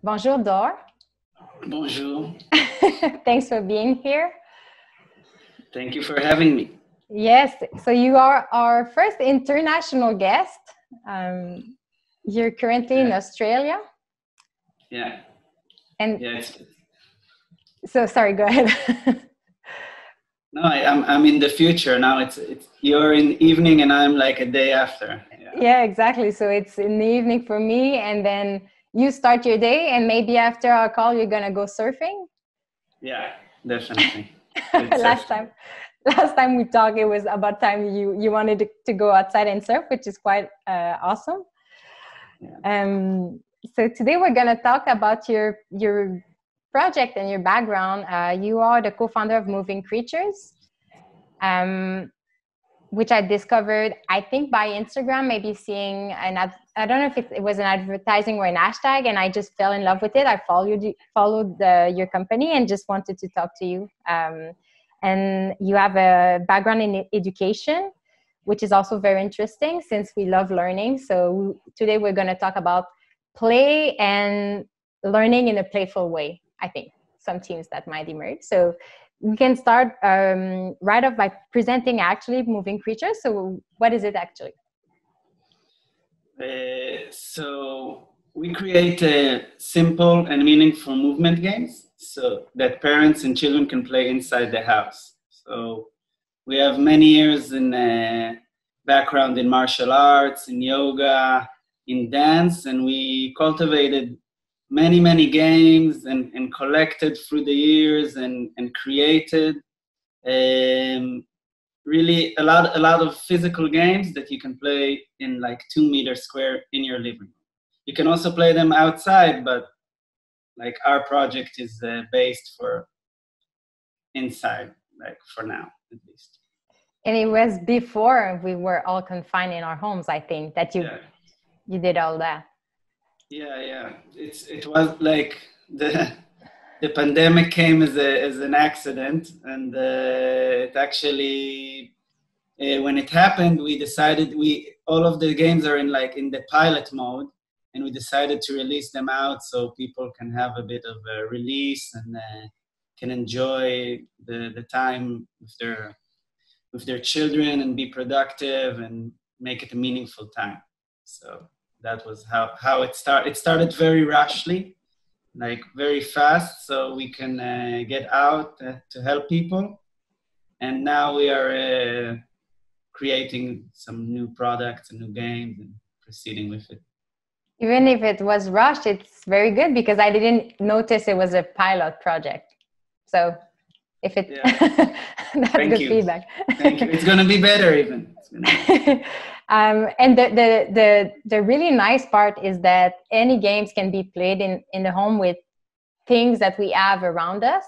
Bonjour, Dor. Bonjour. Thanks for being here. Thank you for having me. Yes, so you are our first international guest. You're currently in Australia. Yeah. And Yeah. so sorry, go ahead. No, I'm in the future now. It's you're in evening and I'm like a day after. Yeah, exactly. So it's in the evening for me, and then you start your day, and maybe after our call, you're gonna go surfing. Yeah, definitely. last time we talked, it was about time you wanted to go outside and surf, which is quite awesome. Yeah. So today we're gonna talk about your project and your background. You are the co-founder of Moving Creatures, which I discovered, I think, by Instagram, maybe seeing I don't know if it was an advertising or an hashtag, and I just fell in love with it. I followed your company and just wanted to talk to you. And you have a background in education, which is also very interesting since we love learning. So today we're going to talk about play and learning in a playful way. I think some themes that might emerge. So we can start right off by presenting actually Moving Creatures. So what is it actually? So we create simple and meaningful movement games so that parents and children can play inside the house. So we have many years in background in martial arts, in yoga, in dance, and we cultivated many games and collected through the years and created really a lot of physical games that you can play in like 2 meters square in your living room. You can also play them outside, but like our project is based for inside, like for now at least. And it was before we were all confined in our homes, I think, that you did all that. Yeah. It was like the pandemic came as an accident, and it actually when it happened, we decided all of the games are in the pilot mode, and we decided to release them out so people can have a bit of a release and can enjoy the time with their children and be productive and make it a meaningful time. So that was how it started. It started very rashly, like very fast, so we can get out to help people. And now we are creating some new products and new games and proceeding with it. Even if it was rushed, it's very good because I didn't notice it was a pilot project. So if it that's good feedback. Thank you. It's going to be better even. And the really nice part is that any games can be played in the home with things that we have around us.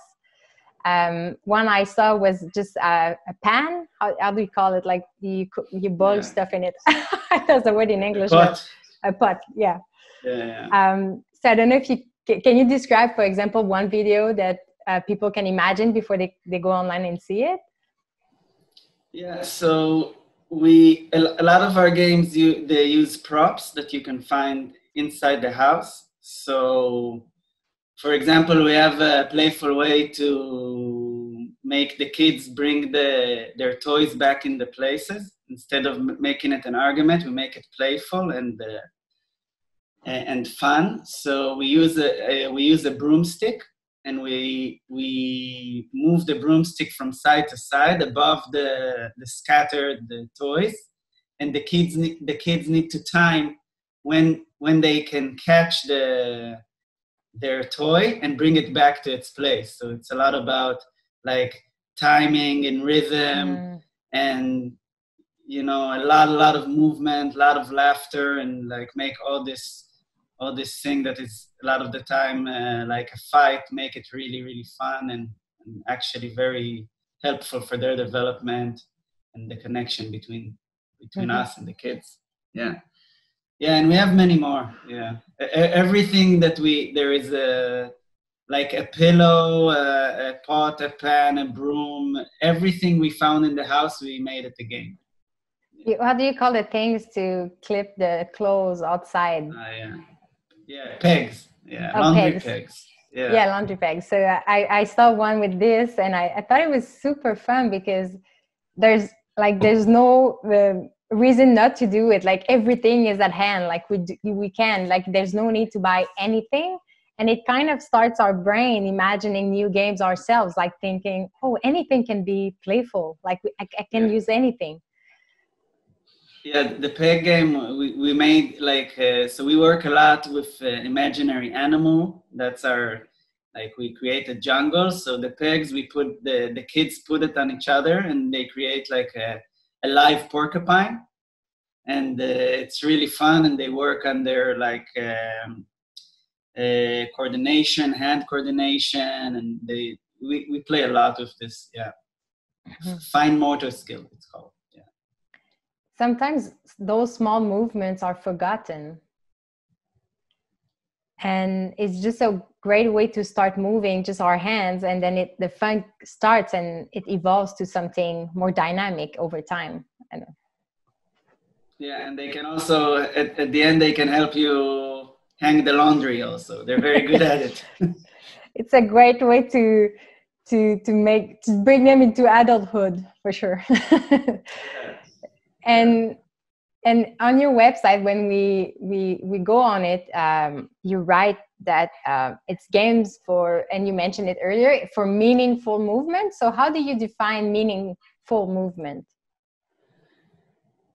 One I saw was just a pan. How do you call it? Like you boil stuff in it. That's the word in English. A pot. Yeah. So I don't know if can you describe, for example, one video that people can imagine before they go online and see it? Yeah. So a lot of our games they use props that you can find inside the house. So, for example, we have a playful way to make the kids bring their toys back in the places. Instead of making it an argument, we make it playful and fun. So we use a broomstick, and we move the broomstick from side to side above the scattered toys, and the kids need to time when they can catch their toy and bring it back to its place. So it's a lot about like timing and rhythm and a lot of movement, a lot of laughter, and like make all this thing that is a lot of the time like a fight, make it really fun and actually very helpful for their development and the connection between us and the kids. Yeah, and we have many more. Yeah, everything that there is like a pillow, a pot, a pan, a broom, everything we found in the house, we made it a game. How do you call the things to clip the clothes outside? Yeah, pegs. Yeah, Oh, laundry pegs. pegs. Yeah. Yeah, laundry pegs. So I saw one with this, and I thought it was super fun because there's no reason not to do it. Like everything is at hand. Like we can. Like there's no need to buy anything, and it kind of starts our brain imagining new games ourselves. Like thinking, oh, anything can be playful. Like I can use anything. Yeah, the peg game we made like so we work a lot with imaginary animal. That's our like we create a jungle. So the pegs we put the kids put it on each other and they create like a live porcupine, and it's really fun. And they work on their like coordination, hand coordination, and we play a lot with this. Yeah, fine motor skill it's called. Sometimes those small movements are forgotten. And it's just a great way to start moving just our hands, and then the fun starts and it evolves to something more dynamic over time. I know. Yeah, and they can also, at the end, they can help you hang the laundry also. They're very good at it. It's a great way to bring them into adulthood, for sure. And on your website, when we go on it, you write that it's games for, and you mentioned it earlier, for meaningful movement. So how do you define meaningful movement?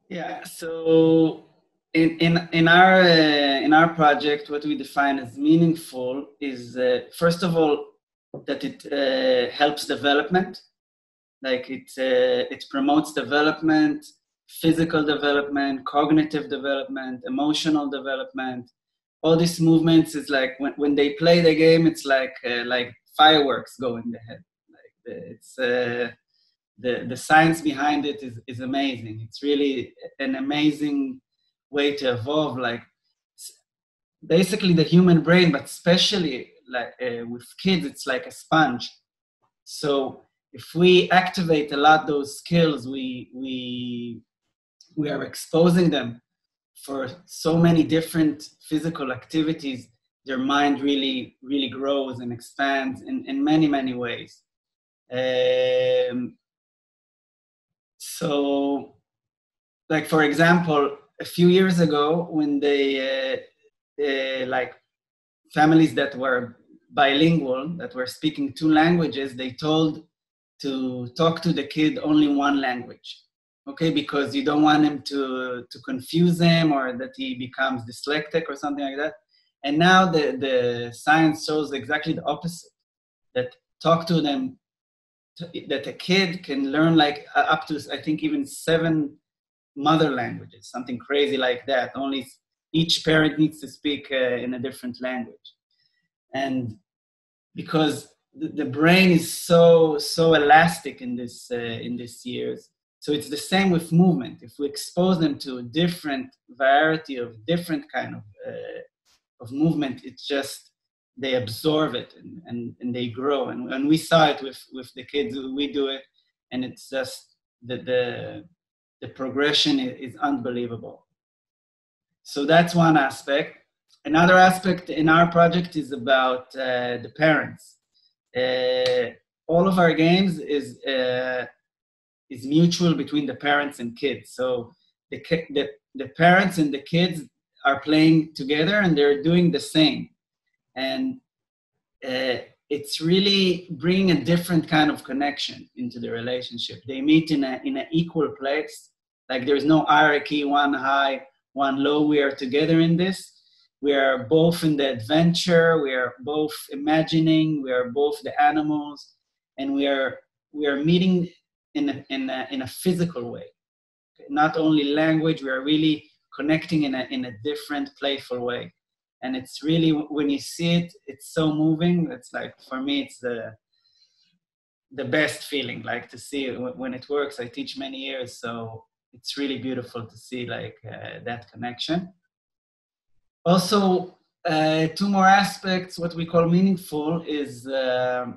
Yeah, so in our project, what we define as meaningful is first of all that it helps development, like it promotes development, physical development, cognitive development, emotional development. All these movements is like when they play the game, it's like fireworks go in the head. Like it's the science behind it is amazing. It's really an amazing way to evolve. Like basically the human brain, but especially like with kids, it's like a sponge. So if we activate a lot those skills, we are exposing them for so many different physical activities. Their mind really, really grows and expands in many, many ways. So, like for example, a few years ago, when they like families that were bilingual, that were speaking 2 languages, they told to talk to the kid only 1 language. Okay, because you don't want him to confuse him or that he becomes dyslexic or something like that. And now the science shows exactly the opposite, that talk to them, that a kid can learn like up to, I think, even 7 mother languages, something crazy like that. Only each parent needs to speak in a different language. And because the brain is so elastic in this years, so it's the same with movement. If we expose them to a different variety of different kind of movement, it's just they absorb it and they grow. And we saw it with the kids. We do it, and it's just the progression is unbelievable. So that's one aspect. Another aspect in our project is about the parents. All of our games is mutual between the parents and kids. So the parents and the kids are playing together and they're doing the same. And it's really bringing a different kind of connection into the relationship. They meet in an equal place. Like there's no hierarchy, one high, one low. We are together in this. We are both in the adventure. We are both imagining. We are both the animals, and we are meeting in a physical way. Not only language. We are really connecting in a different, playful way. And it's really, when you see it, it's so moving. It's like, for me, it's the best feeling, like to see it when it works. I teach many years, so it's really beautiful to see like that connection. Also, 2 more aspects, what we call meaningful is that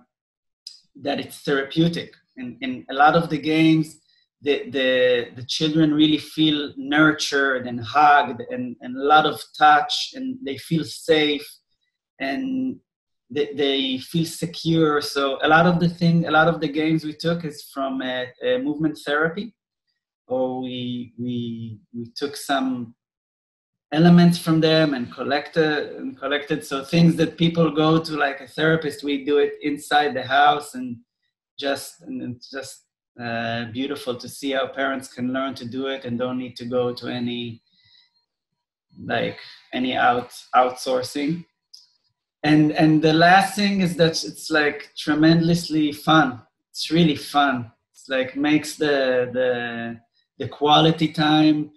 it's therapeutic. In a lot of the games, the children really feel nurtured and hugged and a lot of touch, and they feel safe. and they feel secure. So a lot of the games we took is from movement therapy, or we took some elements from them and collected. So things that people go to like a therapist, we do it inside the house, and it's just beautiful to see how parents can learn to do it and don't need to go to any outsourcing. And the last thing is that it's like tremendously fun. It's really fun. It's like makes the quality time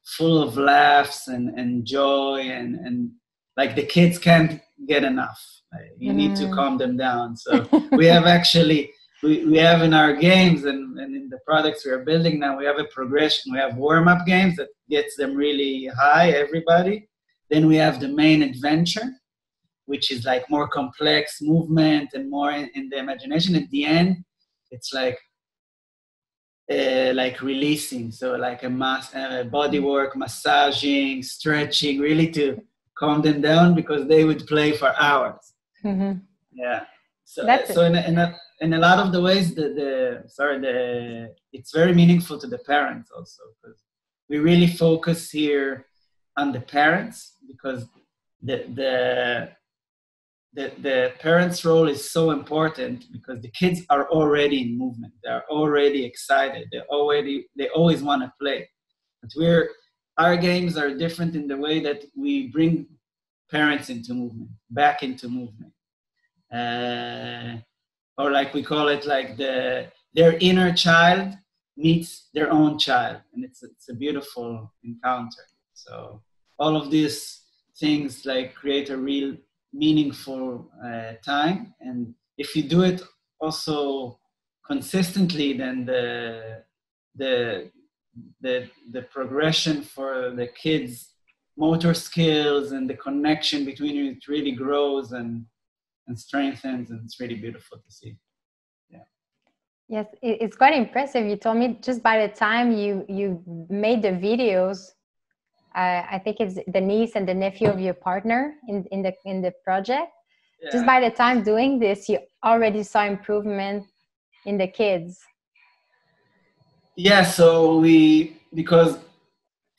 full of laughs and joy, and like the kids can't get enough. You need to calm them down. So we have actually, we have in our games and in the products we are building now, we have a progression. We have warm-up games that gets them really high, everybody. Then we have the main adventure, which is like more complex movement and more in the imagination. At the end, it's like releasing. So like a body work, massaging, stretching, really to calm them down, because they would play for hours. Mm-hmm. Yeah. So in a lot of the ways, it's very meaningful to the parents also, because we really focus here on the parents, because the parents' role is so important, because the kids are already in movement. They're already excited. They always want to play. But our games are different in the way that we bring parents into movement, back into movement. Or like we call it, like their inner child meets their own child. And it's a beautiful encounter. So all of these things like create a real meaningful time. And if you do it also consistently, then the progression for the kids' motor skills and the connection between you, it really grows and strengthens, and it's really beautiful to see. Yeah. Yes, it's quite impressive. You told me just by the time you made the videos, I think it's the niece and the nephew of your partner in the project. Yeah. Just by the time doing this, you already saw improvement in the kids. Yeah, so because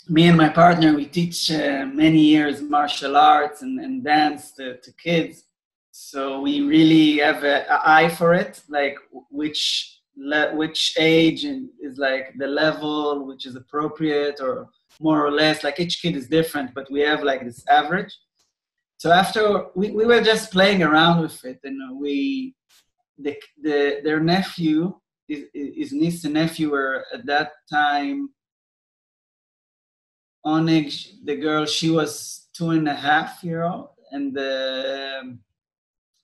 me and my partner, we teach many years martial arts and dance to kids. So we really have an eye for it, like which age is like the level which is appropriate, or more or less, like each kid is different, but we have like this average. So after we were just playing around with it, and their nephew, his niece and nephew were at that time, Onyx, the girl, she was 2.5 years old,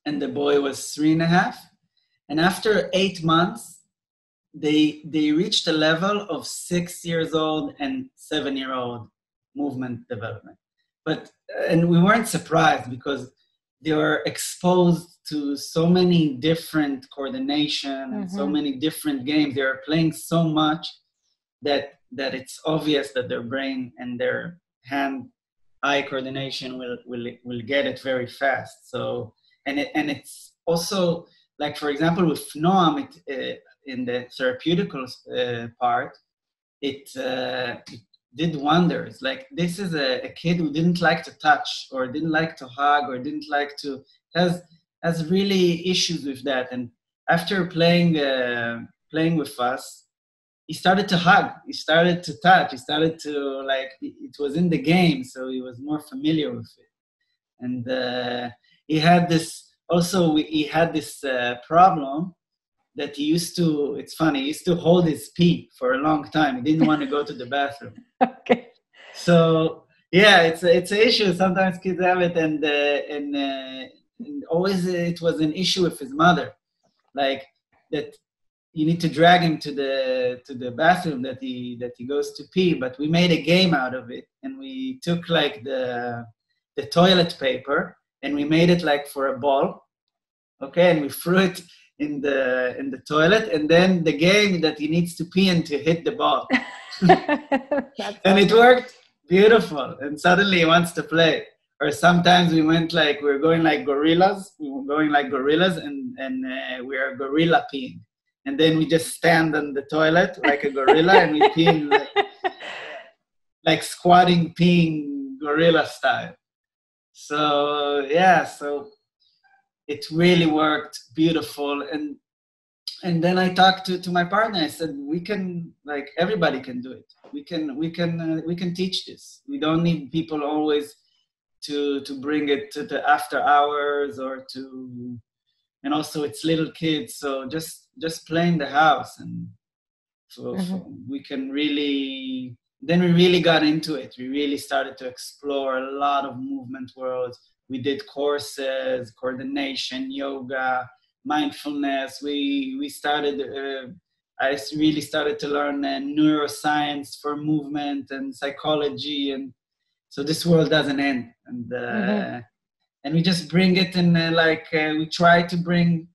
and the boy was 3.5. And after 8 months, they reached a level of 6 years old and 7-year-old movement development. And we weren't surprised, because they were exposed to so many different coordination and so many different games. They were playing so much that it's obvious that their brain and their hand-eye coordination will get it very fast. So, and it's also, like, for example, with Noam, in the therapeutical part, it did wonders. Like, this is a kid who didn't like to touch, or didn't like to hug, or didn't like to, has really issues with that. And after playing with us, he started to hug, he started to touch, he started to, like, it was in the game, so he was more familiar with it. And he had this problem that he used to, it's funny, he used to hold his pee for a long time. He didn't want to go to the bathroom. Okay. So, yeah, it's an issue. Sometimes kids have it, and always it was an issue with his mother, like that you need to drag him to the bathroom that he goes to pee. But we made a game out of it, and we took like the toilet paper, and we made it like for a ball, okay, and we threw it in the toilet, and then the game that he needs to pee and to hit the ball. And it worked beautiful, and suddenly he wants to play. or sometimes we were going like gorillas. We were going like gorillas, and we are gorilla peeing. And then we just stand on the toilet like a gorilla, and we pee like squatting, peeing gorilla style. So yeah, so it really worked beautiful. And then I talked to my partner. I said, we can, like, everybody can do it. We can teach this. We don't need people always to bring it to the after hours or to, and also it's little kids. So just play in the house, and so we can really, then we really got into it. We really started to explore a lot of movement worlds. We did courses, coordination, yoga, mindfulness. We started, I really started to learn neuroscience for movement and psychology. And so this world doesn't end. And we just bring it in, we try to bring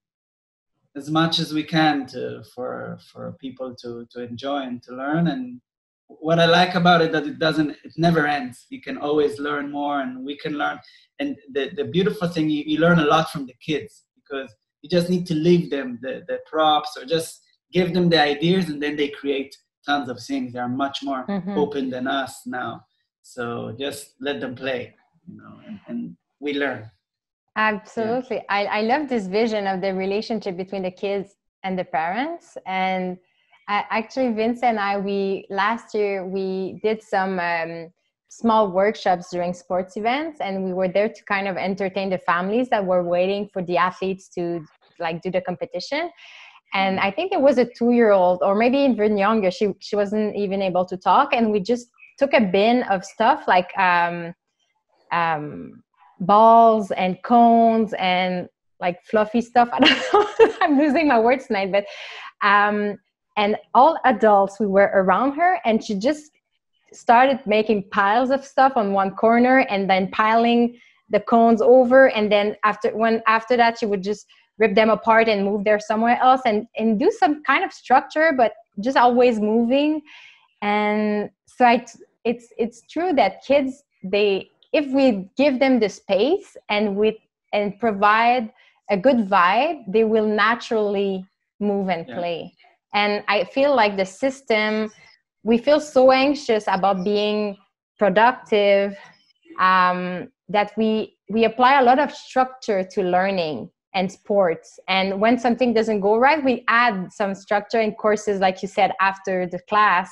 as much as we can for people to enjoy and to learn. And what I like about it, that it never ends. You can always learn more, and we can learn. And the beautiful thing, you learn a lot from the kids, because you just need to leave them the props, or just give them the ideas, and then they create tons of things. They are much more open than us now. So just let them play, and we learn. Absolutely. Yeah. I love this vision of the relationship between the kids and the parents. And actually, Vince and I, last year, we did some small workshops during sports events, and we were there to kind of entertain the families that were waiting for the athletes to do the competition. And I think there was a 2-year-old, or maybe even younger. She wasn't even able to talk. And we just took a bin of stuff like balls and cones and like fluffy stuff. I don't know. I'm losing my words tonight, but and all adults, we were around her, and she just started making piles of stuff on one corner, and then piling the cones over. And then after that, she would just rip them apart and move them somewhere else, and do some kind of structure, but just always moving. And so it's true that kids, if we give them the space and provide a good vibe, they will naturally move and play. And I feel like the system, we feel so anxious about being productive, that we apply a lot of structure to learning and sports. And when something doesn't go right, we add some structure in courses, like you said, after the class.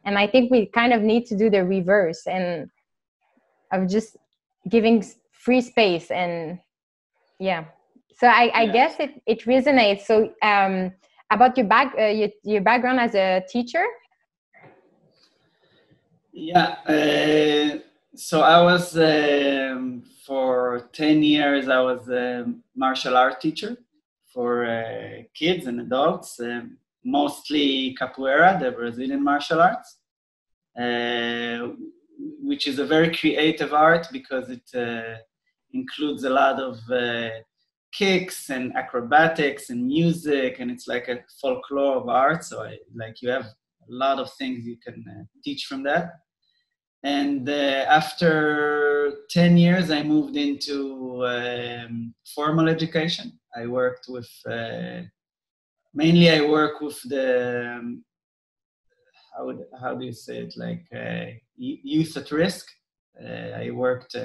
And I think we kind of need to do the reverse, and of just giving free space. And so I guess it resonates. So about your background as a teacher. So I was for 10 years I was a martial art teacher for kids and adults, mostly capoeira, the Brazilian martial arts, which is a very creative art, because it includes a lot of kicks and acrobatics and music, and it's like a folklore of art. So you have a lot of things you can teach from that. And after 10 years, I moved into formal education. I worked with, mainly I work with the, how do you say it, youth at risk. I worked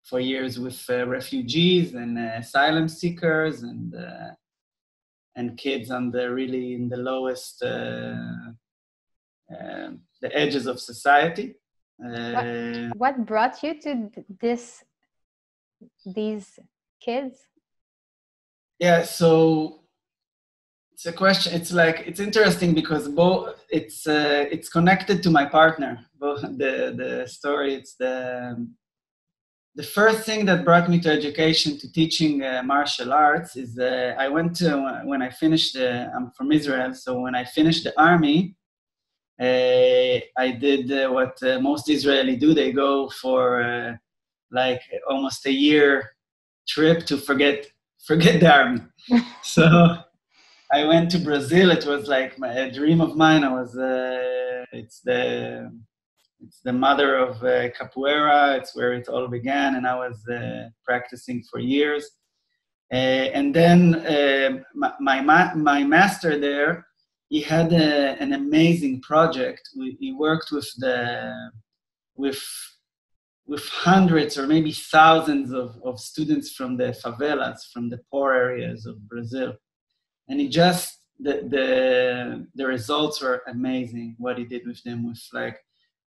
for years with refugees and asylum seekers and kids in the lowest, the edges of society. What brought you to these kids? So it's a question. It's interesting because both it's connected to my partner. Both the story. It's the first thing that brought me to education, to teaching martial arts, is I went to, when I finished. I'm from Israel, so when I finished the army, I did what most Israeli do. They go for almost a year trip to forget the army. So I went to Brazil. It was like a dream of mine. It's the It's the mother of capoeira. It's where it all began, and I was practicing for years. And then my master there, he had an amazing project. He worked with hundreds or maybe thousands of students from the favelas, from the poor areas of Brazil. And he just, the results were amazing, what he did with them,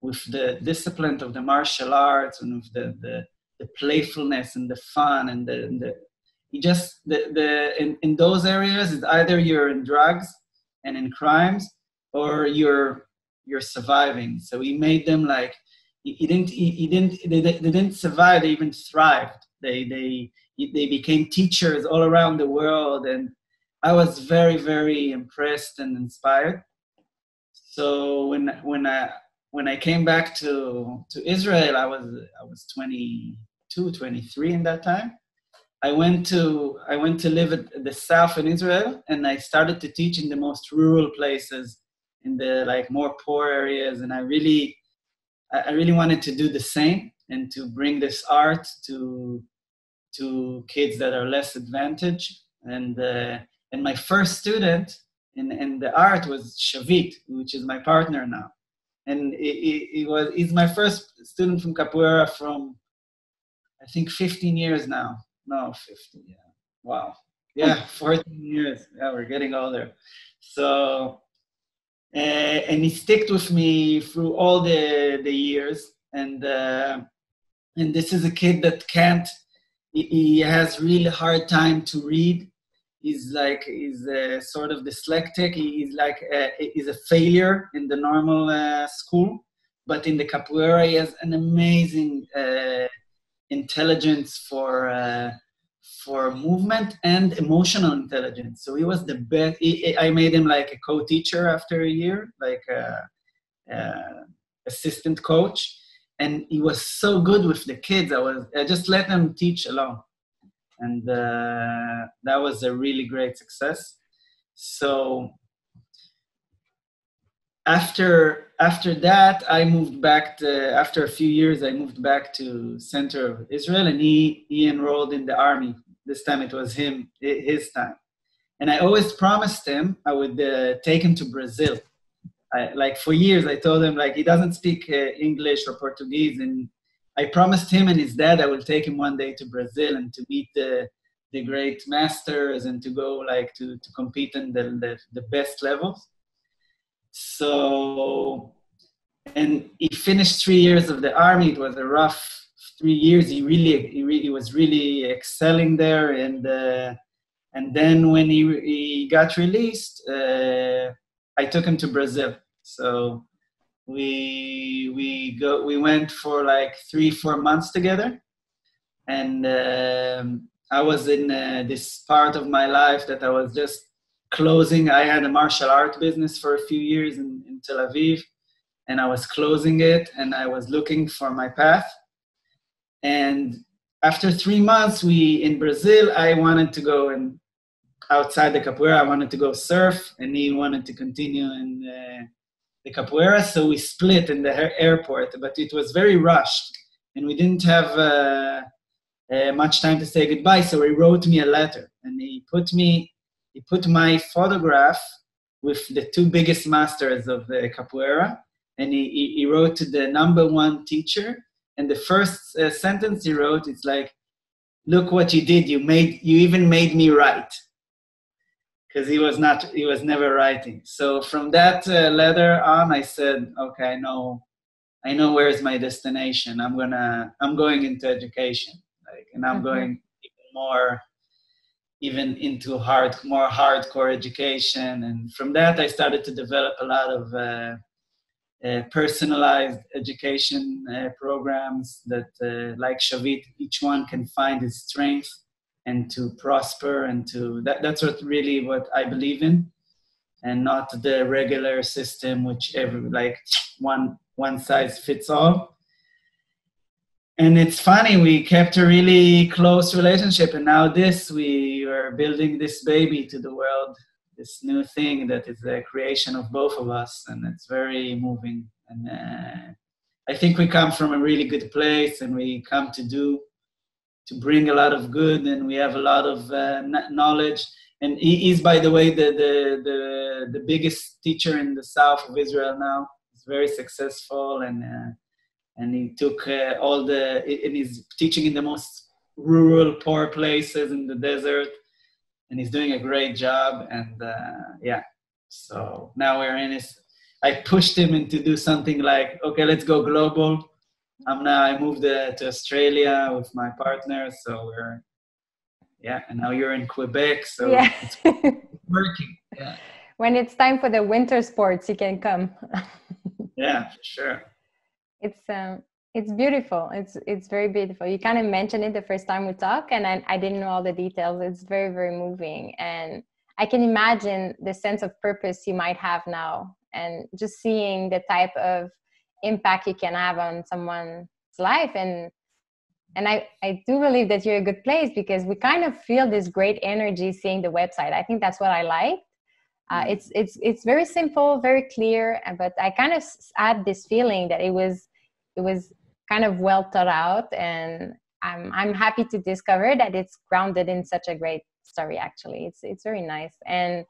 with the discipline of the martial arts and with the playfulness and the fun and he just, in those areas, it's either you're in drugs and in crimes or you're surviving. So he made them like, they didn't survive, they even thrived. They became teachers all around the world, and I was very, very impressed and inspired. So when I came back to Israel, I was 22, 23 in that time. I went to live at the south in Israel, and I started to teach in the most rural places, in the like more poor areas, and I really wanted to do the same and to bring this art to kids that are less advantaged. And my first student in the art was Shavit, which is my partner now. And he's my first student from capoeira from, I think, 15 years now. No, 50, yeah. Wow. Yeah, 14 years. Yeah, we're getting older. So, and he stuck with me through all the years. And this is a kid that he has really hard time to read. He's sort of dyslexic. He's a failure in the normal school. But in the capoeira, he has an amazing intelligence for movement and emotional intelligence. So he was the best. I made him like a co-teacher after a year, like assistant coach, and he was so good with the kids. I just let them teach alone, and that was a really great success. So after that, I moved back after a few years, I moved back to center of Israel, and he enrolled in the army. This time it was his time. And I always promised him I would take him to Brazil. Like for years, I told him like he doesn't speak English or Portuguese, and I promised him and his dad I will take him one day to Brazil and to meet the great masters and to go like to compete in the best levels. So, and he finished 3 years of the army. It was a rough 3 years. He was really excelling there. And then when he got released, I took him to Brazil. So we went for like 3-4 months together. And I was in this part of my life that I was just closing. I had a martial art business for a few years in Tel Aviv, and I was closing it, and I was looking for my path. And after 3 months, in Brazil, I wanted to go and outside the capoeira, I wanted to go surf, and he wanted to continue in the capoeira. So we split in the airport, but it was very rushed, and we didn't have much time to say goodbye. So he wrote me a letter, and he put my photograph with the 2 biggest masters of the capoeira, and he wrote to the #1 teacher. And the first sentence he wrote, it's like, "Look what you did. You even made me write," because he was never writing. So from that letter on, I said, okay, I know where is my destination. I'm going into education, and I'm going even into more hardcore education. And from that, I started to develop a lot of personalized education programs that, like Shavit, each one can find his strength and to prosper, and that's what I believe in, and not the regular system, which one size fits all. And it's funny, we kept a really close relationship, and now we are building this baby to the world, this new thing that is the creation of both of us, and it's very moving. And I think we come from a really good place, and we come to bring a lot of good, and we have a lot of knowledge. And he is, by the way, the biggest teacher in the south of Israel now. He's very successful, and he took and he's teaching in the most rural, poor places in the desert, and he's doing a great job. And so now we're in his. I pushed him into do something like, okay, let's go global. I moved to Australia with my partner, so and now you're in Quebec, so it's working. Yeah. When it's time for the winter sports, you can come. Yeah, for sure. It's beautiful. It's very beautiful. You kind of mentioned it the first time we talked, and I didn't know all the details. It's very, very moving, and I can imagine the sense of purpose you might have now, and just seeing the type of impact you can have on someone's life. And I do believe that you're a good place, because we kind of feel this great energy seeing the website. I think that's what I like. It's very simple, very clear, but I kind of had this feeling that it was kind of well thought out, and I'm happy to discover that it's grounded in such a great story. Actually, it's very nice. And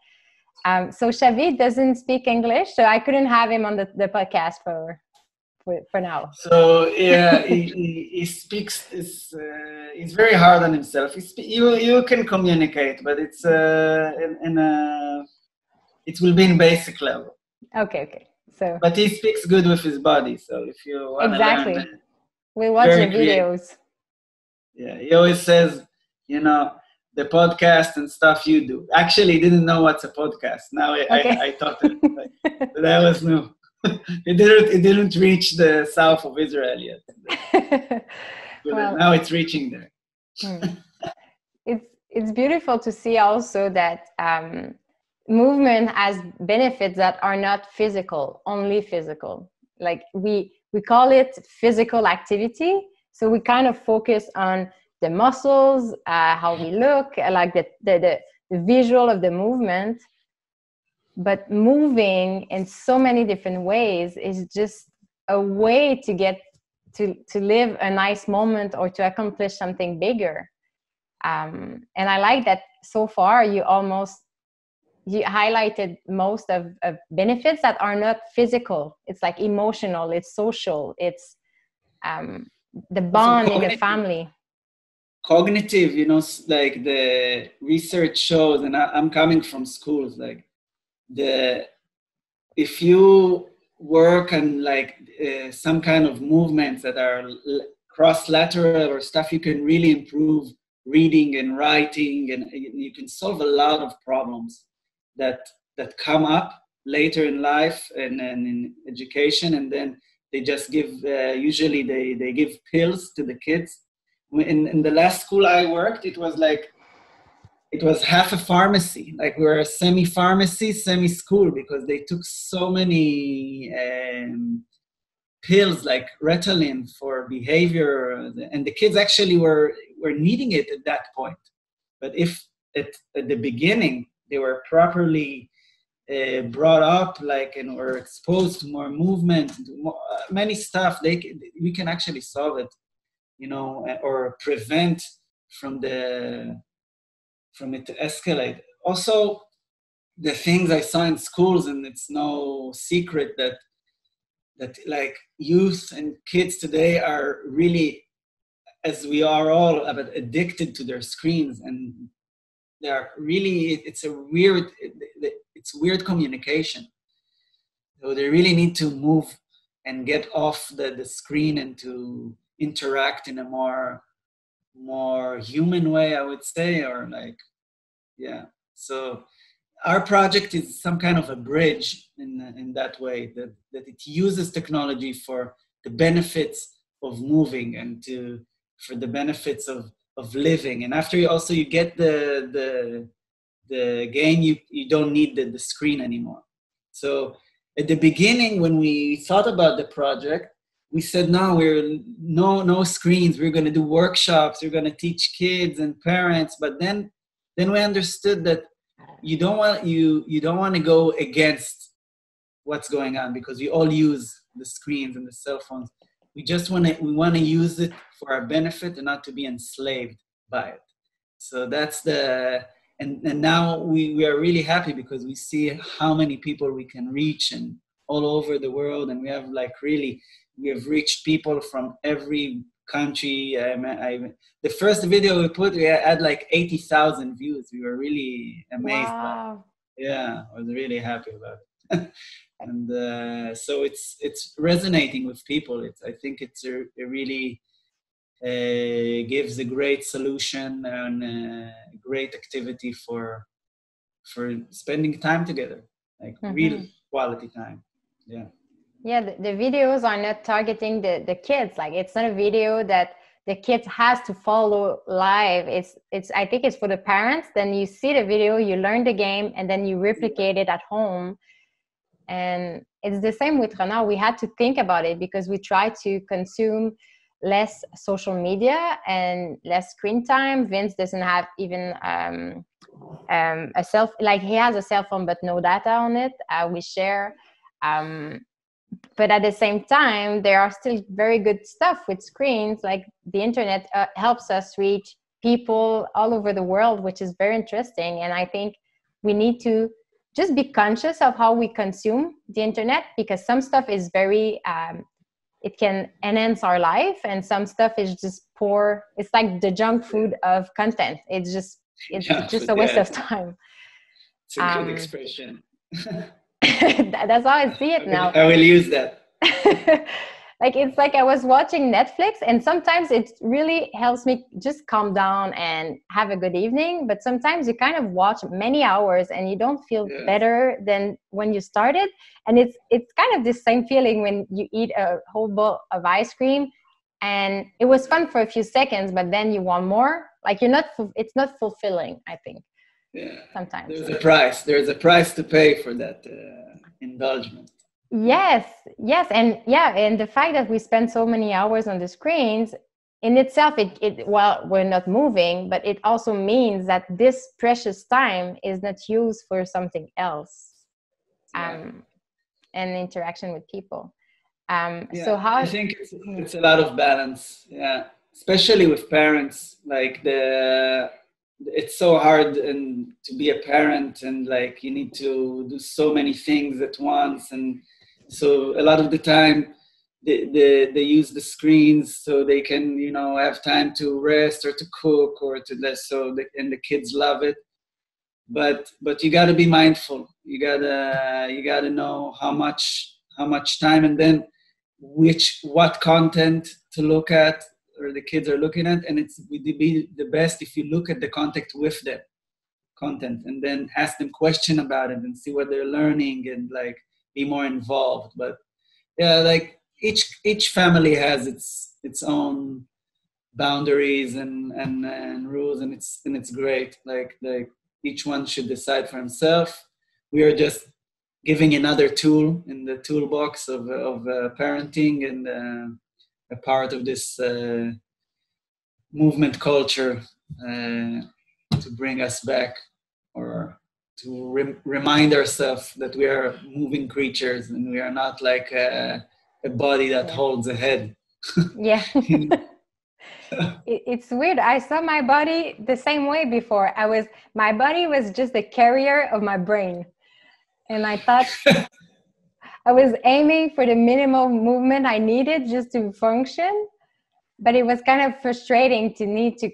so Shavit doesn't speak English, so I couldn't have him on the podcast for now. So yeah, he speaks. He's very hard on himself. You can communicate, but it's it will be in basic level. Okay. So. But he speaks good with his body. So if you want to learn, we watch the videos. Yeah, he always says, the podcast and stuff you do. Actually, he didn't know what's a podcast. Now I taught him. That was new. It didn't reach the south of Israel yet. Well, now it's reaching there. It's beautiful to see also that movement has benefits that are not physical, only physical. Like we call it physical activity. So we kind of focus on the muscles, how we look, like the visual of the movement. But moving in so many different ways is just a way to get to live a nice moment or to accomplish something bigger. And I like that so far you highlighted most of benefits that are not physical. It's like emotional, it's social, it's the bond in the family. Cognitive, like the research shows, and I'm coming from schools, like if you work on like some kind of movements that are cross-lateral or stuff, you can really improve reading and writing, and you can solve a lot of problems that come up later in life and in education. And then they just give usually they give pills to the kids. In the last school I worked, it was half a pharmacy. Like we're a semi-pharmacy, semi-school, because they took so many pills like Ritalin for behavior, and the kids actually were needing it at that point. But if at the beginning they were properly brought up, and were exposed to more movement, to many stuff, we can actually solve it, or prevent from it to escalate. Also, the things I saw in schools, and it's no secret that like youth and kids today are really, as we are all, addicted to their screens, and they are really, it's weird communication. So they really need to move and get off the screen and to interact in a more human way, I would say, or so our project is some kind of a bridge in that way, that it uses technology for the benefits of moving and for the benefits of living. And after you get the gain, you don't need the screen anymore. So at the beginning, when we thought about the project, we said, no screens. We're going to do workshops. We're going to teach kids and parents. But then we understood that you don't want to go against what's going on, because we all use the screens and the cell phones. we want to use it for our benefit and not to be enslaved by it. So that's and now we are really happy because we see how many people we can reach and all over the world, and we have we have reached people from every country. The first video we put, we had like 80,000 views. We were really amazed. Wow. Yeah, I was really happy about it. And so it's resonating with people. I think it's a really gives a great solution and a great activity for spending time together, like real quality time. Yeah, the videos are not targeting the kids. Like, it's not a video that the kids has to follow live. It's I think it's for the parents. Then you see the video, you learn the game, and then you replicate it at home. And it's the same with Renard. We had to think about it because we try to consume less social media and less screen time. Vince doesn't have even he has a cell phone but no data on it. We share, but at the same time there are still very good stuff with screens. Like the internet helps us reach people all over the world, which is very interesting. And I think we need to just be conscious of how we consume the internet, because some stuff is very it can enhance our life, and some stuff is just poor. It's like the junk food of content. It's just a waste of time. It's a good expression. That's how I see it now. I will use that. Like, it's like I was watching Netflix, and sometimes it really helps me just calm down and have a good evening. But sometimes you kind of watch many hours and you don't feel better than when you started. And it's kind of the same feeling when you eat a whole bowl of ice cream and it was fun for a few seconds, but then you want more. Like, it's not fulfilling, I think. Yeah. Sometimes. There's a price to pay for that indulgence. Yes. And the fact that we spend so many hours on the screens in itself, well, we're not moving, but it also means that this precious time is not used for something else. And interaction with people. So how I think it's a lot of balance. Yeah. Especially with parents, like it's so hard to be a parent, and like you need to do so many things at once, and so a lot of the time they use the screens so they can have time to rest or to cook or to this. And the kids love it, but you got to be mindful. You gotta know how much time, and then what content to look at or the kids are looking at. And it would be the best if you look at the content with them, and then ask them question about it and see what they're learning and like be more involved. But yeah, like each family has its own boundaries and rules, and it's great. Like each one should decide for himself. We are just giving another tool in the toolbox of parenting, and a part of this movement culture to bring us back, or to remind ourselves that we are moving creatures and we are not like a body that holds a head. Yeah. It's weird. I saw my body the same way before. My body was just the carrier of my brain. And I thought I was aiming for the minimal movement I needed just to function. But it was kind of frustrating to need to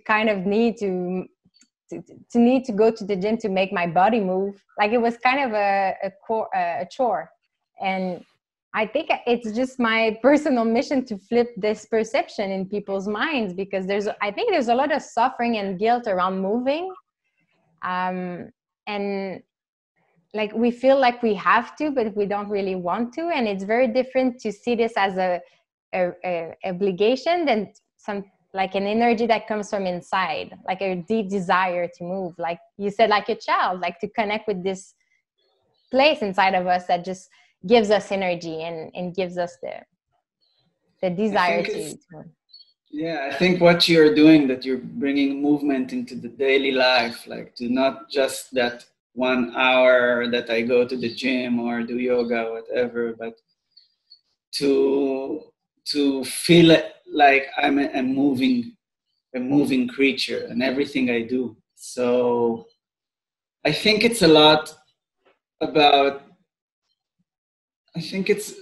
go to the gym to make my body move. Like, it was kind of a chore. And I think it's just my personal mission to flip this perception in people's minds, because I think there's a lot of suffering and guilt around moving. And like, we feel like we have to, but we don't really want to. And it's very different to see this as a obligation than like an energy that comes from inside, like a deep desire to move. Like you said, like a child, like to connect with this place inside of us that just gives us energy and gives us the desire to. Yeah, I think what you're doing, that you're bringing movement into the daily life, like to not just that 1 hour that I go to the gym or do yoga, whatever, but to to feel like I'm a moving creature in everything I do. So I think it's a lot about, I think it's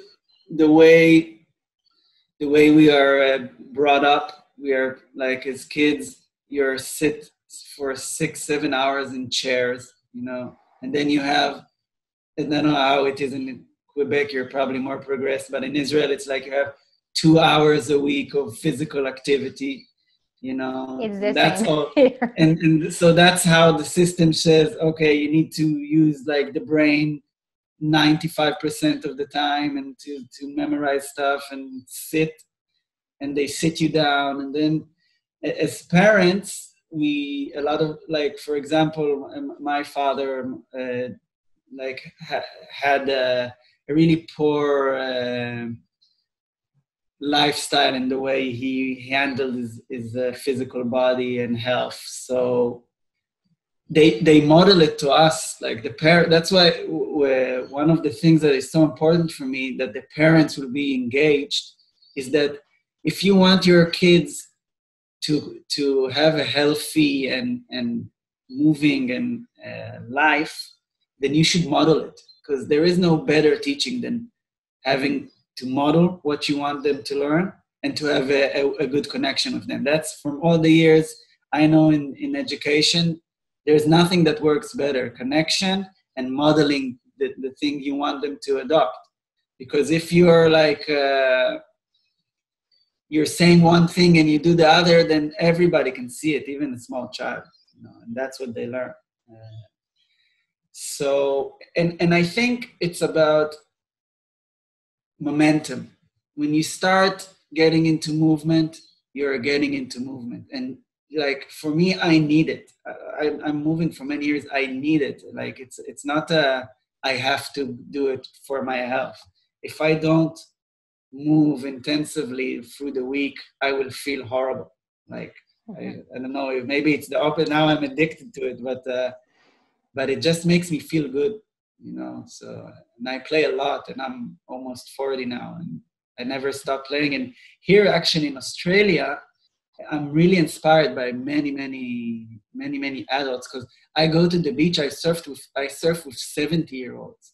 the way we are brought up. We are like, as kids, you're sit for 6-7 hours in chairs, and then you have, I don't know how it is in Quebec, you're probably more progressed, but in Israel, it's like you have 2 hours a week of physical activity, It's the that's same all. here. And so that's how the system says, okay, you need to use like the brain 95% of the time, and to memorize stuff and sit, and they sit you down. And then as parents, a lot of, like, for example, my father had a really poor lifestyle in the way he handled his physical body and health. So they model it to us, like the parent. That's why one of the things that is so important for me, that the parents will be engaged, is that if you want your kids to have a healthy and moving and life, then you should model it, because there is no better teaching than having to model what you want them to learn, and to have a good connection with them. That's, from all the years I know in education, there's nothing that works better, connection and modeling the thing you want them to adopt. Because if you're like, you're saying one thing and you do the other, then everybody can see it, even a small child, and that's what they learn. So, and I think it's about momentum. When you start getting into movement, you're getting into movement. And like, for me, I need it. I'm moving for many years. I need it. Like, it's not I have to do it for my health. If I don't move intensively through the week, I will feel horrible. Like, I don't know, maybe it's the opposite. Now I'm addicted to it, but it just makes me feel good, So, and I play a lot, and I'm almost 40 now, and I never stop playing. And here, actually, in Australia, I'm really inspired by many adults, because I go to the beach. I surf with 70-year-olds.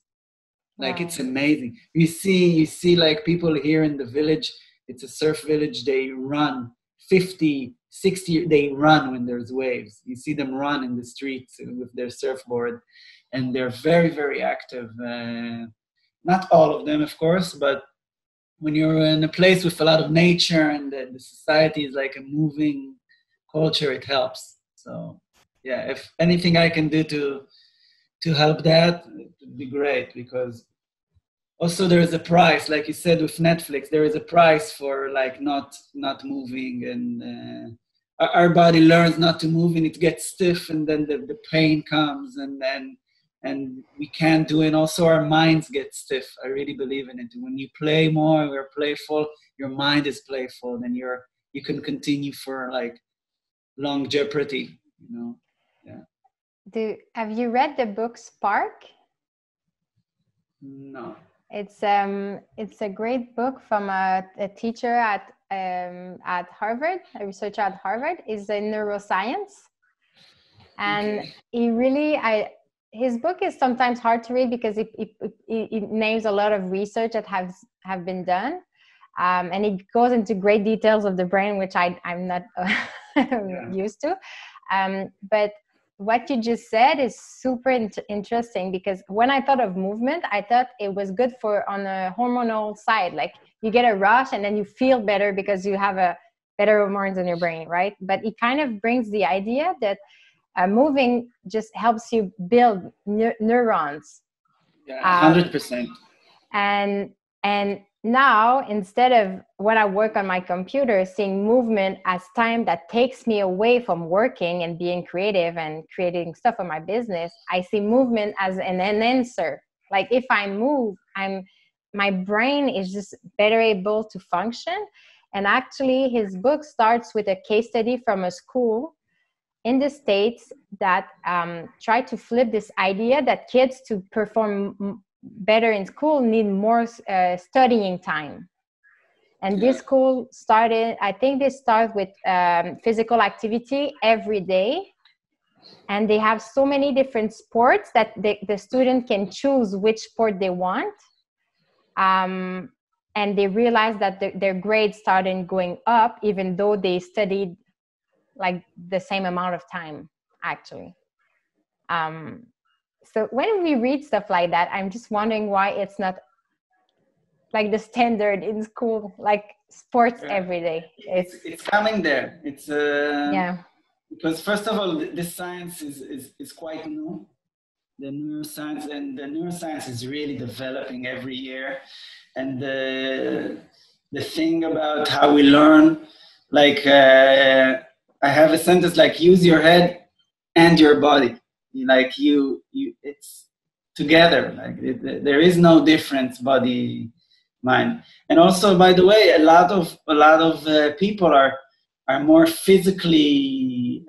Like, it's amazing. You see like people here in the village. It's a surf village. They run 50, 60. They run when there's waves. You see them run in the streets with their surfboard, and they're very, very active. Not all of them, of course, but when you're in a place with a lot of nature, and the society is like a moving culture, it helps. So, yeah, if anything I can do to help that, it would be great. Because also there is a price, like you said, with Netflix, there is a price for like not moving, and our body learns not to move, and it gets stiff, and then the pain comes, and we can't do it. And also our minds get stiff. I really believe in it. When you play more, you're playful, your mind is playful, then you can continue for like longevity, Yeah. Have you read the book Spark? No. It's a great book from a teacher at Harvard, a researcher at Harvard. Is in neuroscience, and he really his book is sometimes hard to read, because it names a lot of research that have been done, and it goes into great details of the brain, which I'm not used to, but what you just said is super interesting, because when I thought of movement, I thought it was good for on a hormonal side. Like, you get a rush and then you feel better because you have a better hormones in your brain, right? But it kind of brings the idea that moving just helps you build neurons. Yeah, 100%. And now, instead of when I work on my computer, seeing movement as time that takes me away from working and being creative and creating stuff for my business, I see movement as an enhancer. Like, if I move, my brain is just better able to function. And actually, his book starts with a case study from a school in the States that tried to flip this idea that kids, to perform better in school, need more studying time. And this school started, I think they start with physical activity every day. And they have so many different sports that the student can choose which sport they want. And they realized that their grades started going up, even though they studied like the same amount of time, actually. So when we read stuff like that, I'm just wondering why it's not like the standard in school, like sports every day. It's coming there. It's yeah. Because first of all, this science is quite new. The neuroscience is really developing every year. And the thing about how we learn, like I have a sentence like, use your head and your body. Like it's together. Like there is no difference, body, mind. And also, by the way, a lot of people are more physically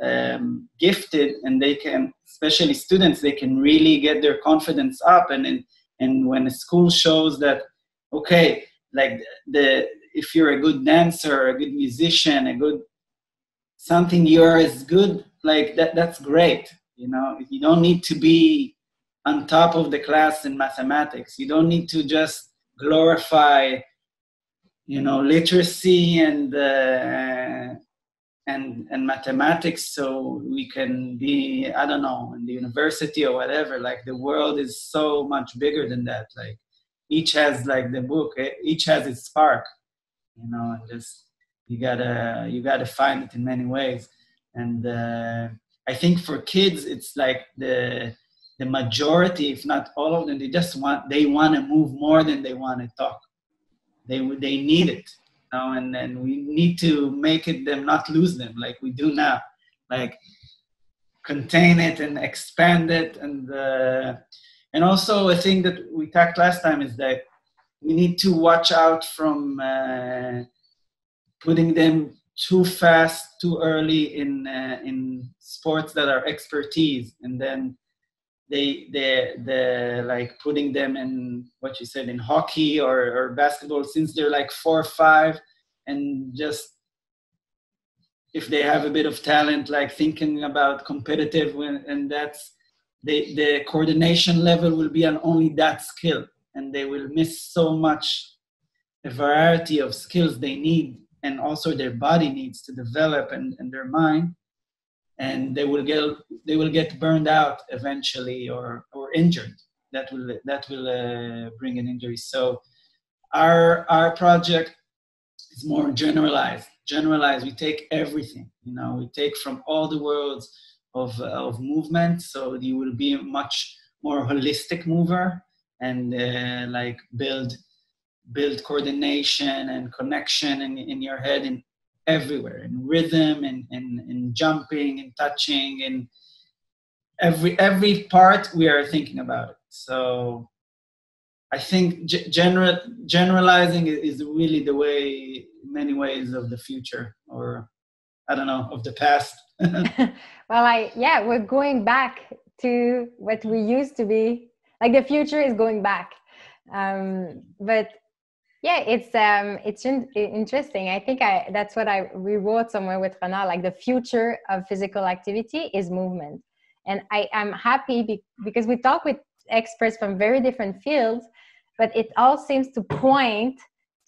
gifted, and they can, especially students, they can really get their confidence up. And when a school shows that, okay, like if you're a good dancer, a good musician, a good something, you're as good, like that's great. You know, you don't need to be on top of the class in mathematics. You don't need to just glorify, literacy and mathematics so we can be, I don't know, in the university or whatever. Like the world is so much bigger than that. Like each has like the book, each has its spark, and just you gotta find it in many ways. And I think for kids, it's like the majority, if not all of them, they want to move more than they want to talk. They need it, and then we need to make it them not lose them like we do now, like contain it and expand it. And also a thing that we talked last time is that we need to watch out from putting them too fast, too early in sports that are expertise, and then they like putting them in what you said in hockey or basketball since they're like 4 or 5, and just if they have a bit of talent, like thinking about competitive, and that's the coordination level will be on only that skill, and they will miss so much a variety of skills they need, and also their body needs to develop, and their mind, and they will get burned out eventually or injured. That will bring an injury. So our project is more generalized. We take everything, we take from all the worlds of movement, so you will be a much more holistic mover, and like build coordination and connection in your head, and everywhere, in rhythm, and jumping and touching, and every part we are thinking about it. So I think generalizing is really the way, many ways, of the future, or I don't know, of the past. Well, we're going back to what we used to be. Like the future is going back, but yeah, it's interesting. I think that's what I rewrote somewhere with Rana. Like the future of physical activity is movement, and I am happy because we talk with experts from very different fields, but it all seems to point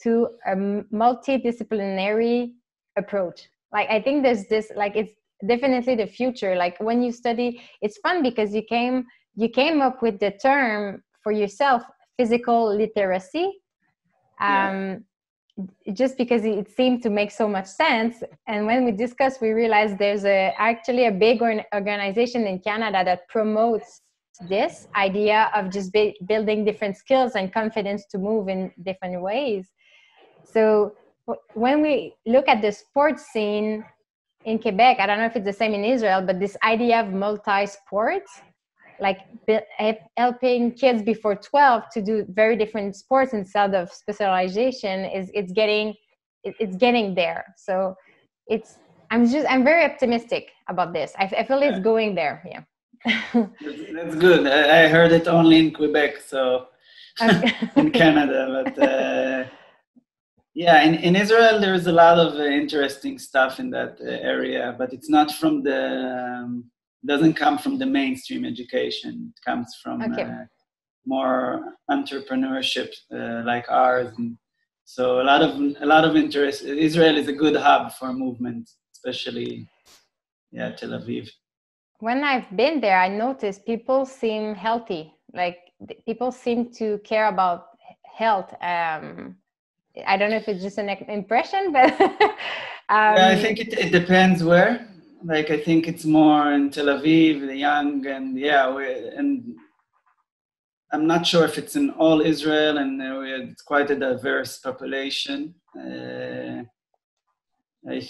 to a multidisciplinary approach. Like I think there's this, like it's definitely the future. Like when you study, it's fun because you came up with the term for yourself, physical literacy. Just because it seemed to make so much sense. And when we discussed, we realized there's actually a big organization in Canada that promotes this idea of just building different skills and confidence to move in different ways. So when we look at the sports scene in Quebec, I don't know if it's the same in Israel, but this idea of multi-sports, like helping kids before 12 to do very different sports instead of specialization, it's getting there. So I'm very optimistic about this. I feel it's going there. Yeah. That's good. I heard it only in Quebec, so in Canada, but Yeah, in Israel, there's a lot of interesting stuff in that area, but it's not from doesn't come from the mainstream education. It comes from Okay. more entrepreneurship like ours. And so a lot of interest. Israel is a good hub for movement, especially, yeah, Tel Aviv. When I've been there, I noticed people seem healthy. Like people seem to care about health. I don't know if it's just an impression, but Yeah, I think it depends where. Like, I think it's more in Tel Aviv, the young, and yeah, and I'm not sure if it's in all Israel, and it's quite a diverse population. I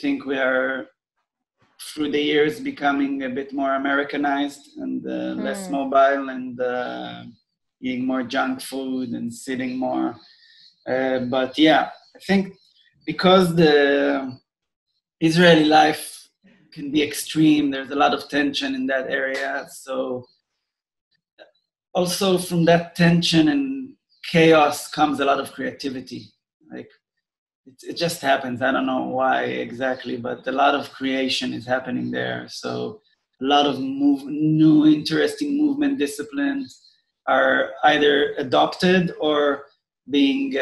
think we are, through the years, becoming a bit more Americanized and less mobile, and eating more junk food and sitting more. But yeah, I think because the Israeli life can be extreme, there's a lot of tension in that area. So also from that tension and chaos comes a lot of creativity. Like, it just happens. I don't know why exactly, but a lot of creation is happening there. So a lot of new interesting movement disciplines are either adopted or being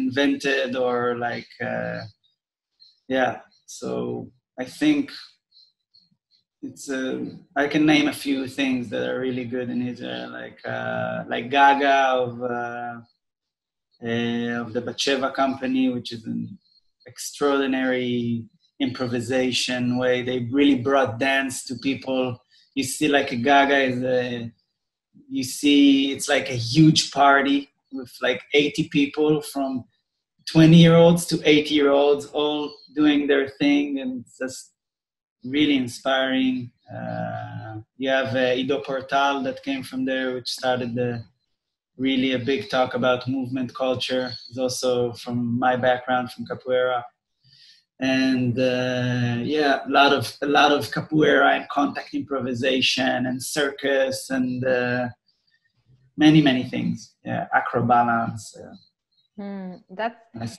invented, or like yeah. So I think it's I can name a few things that are really good in Israel, like Gaga of the Batsheva company, which is an extraordinary improvisation way. They really brought dance to people. You see, like, a Gaga you see it's like a huge party with like 80 people, from 20-year-olds to 80-year-olds, all doing their thing, and it's just really inspiring. You have Ido Portal that came from there, which started really a big talk about movement culture. It's also from my background, from capoeira, and yeah, a lot of capoeira and contact improvisation and circus and many things. Yeah, acrobalance. That's Nice.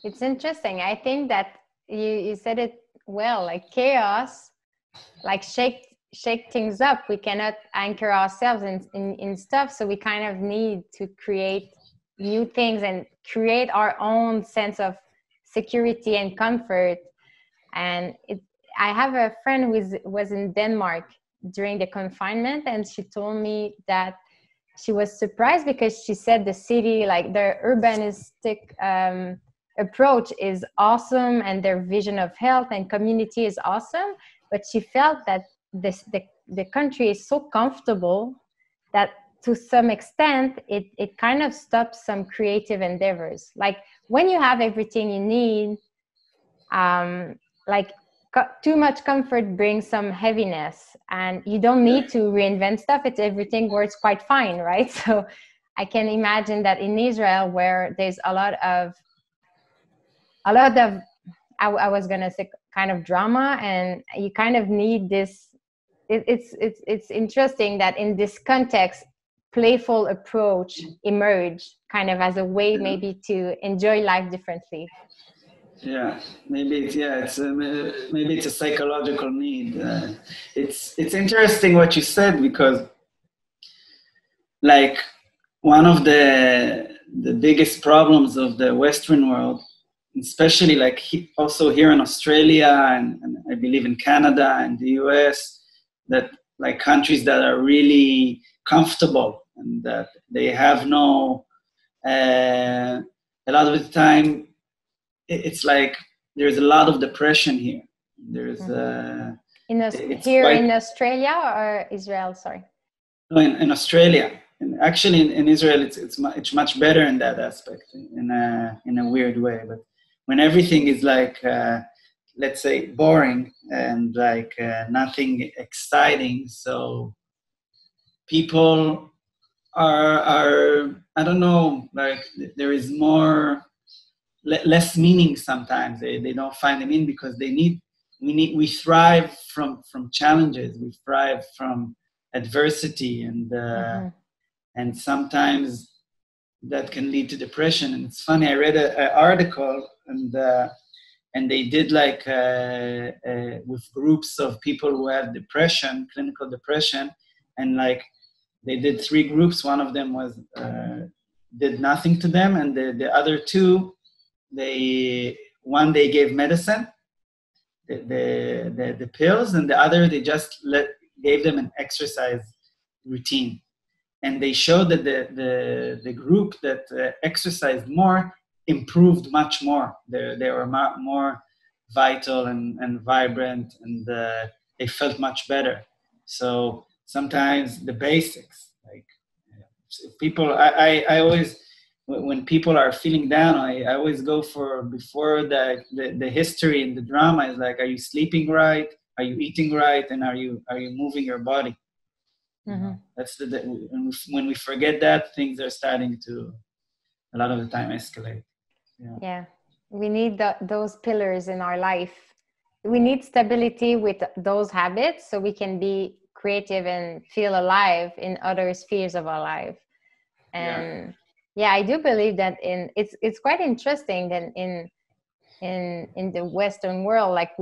it's interesting. I think that you said it well. Like chaos, like shake things up. We cannot anchor ourselves in stuff, so we kind of need to create new things and create our own sense of security and comfort. And I have a friend who was in Denmark during the confinement, and she told me that she was surprised because she said the city, like their urbanistic approach is awesome and their vision of health and community is awesome, but she felt that the country is so comfortable that to some extent it kind of stops some creative endeavors. Like when you have everything you need, like too much comfort brings some heaviness, and you don't need to reinvent stuff. It's everything works quite fine, right? So I can imagine that in Israel, where there's a lot of I was gonna say kind of drama, and you kind of need this. It's interesting that in this context, playful approach emerged kind of as a way maybe to enjoy life differently. Yeah, maybe it's a psychological need. It's interesting what you said, because like one of the biggest problems of the Western world, especially like also here in Australia and I believe in Canada and the US, that like countries that are really comfortable and that they have no a lot of the time it's like there's a lot of depression here. There's in Australia or Israel? Sorry. No, in Australia, and actually in Israel, it's much better in that aspect, in a weird way. But when everything is like, let's say, boring and like nothing exciting, so people are I don't know, like there is less meaning sometimes. They don't find the meaning because we thrive from challenges. We thrive from adversity, and sometimes that can lead to depression. And it's funny, I read an article and they did like with groups of people who have depression, clinical depression, and like they did 3 groups. One of them was did nothing to them, and the other 2, one they gave medicine, the pills, and the other they just gave them an exercise routine. And they showed that the group that exercised more improved much more. They were more vital and vibrant, and they felt much better. So sometimes the basics, like people, I always, when people are feeling down, I always go for, before the history and the drama is like, are you sleeping right? Are you eating right? And are you moving your body? Mm-hmm. That's when we forget that, things are starting to, a lot of the time, escalate. Yeah. We need those pillars in our life. We need stability with those habits so we can be creative and feel alive in other spheres of our life. And I do believe that it's quite interesting that in the Western world, like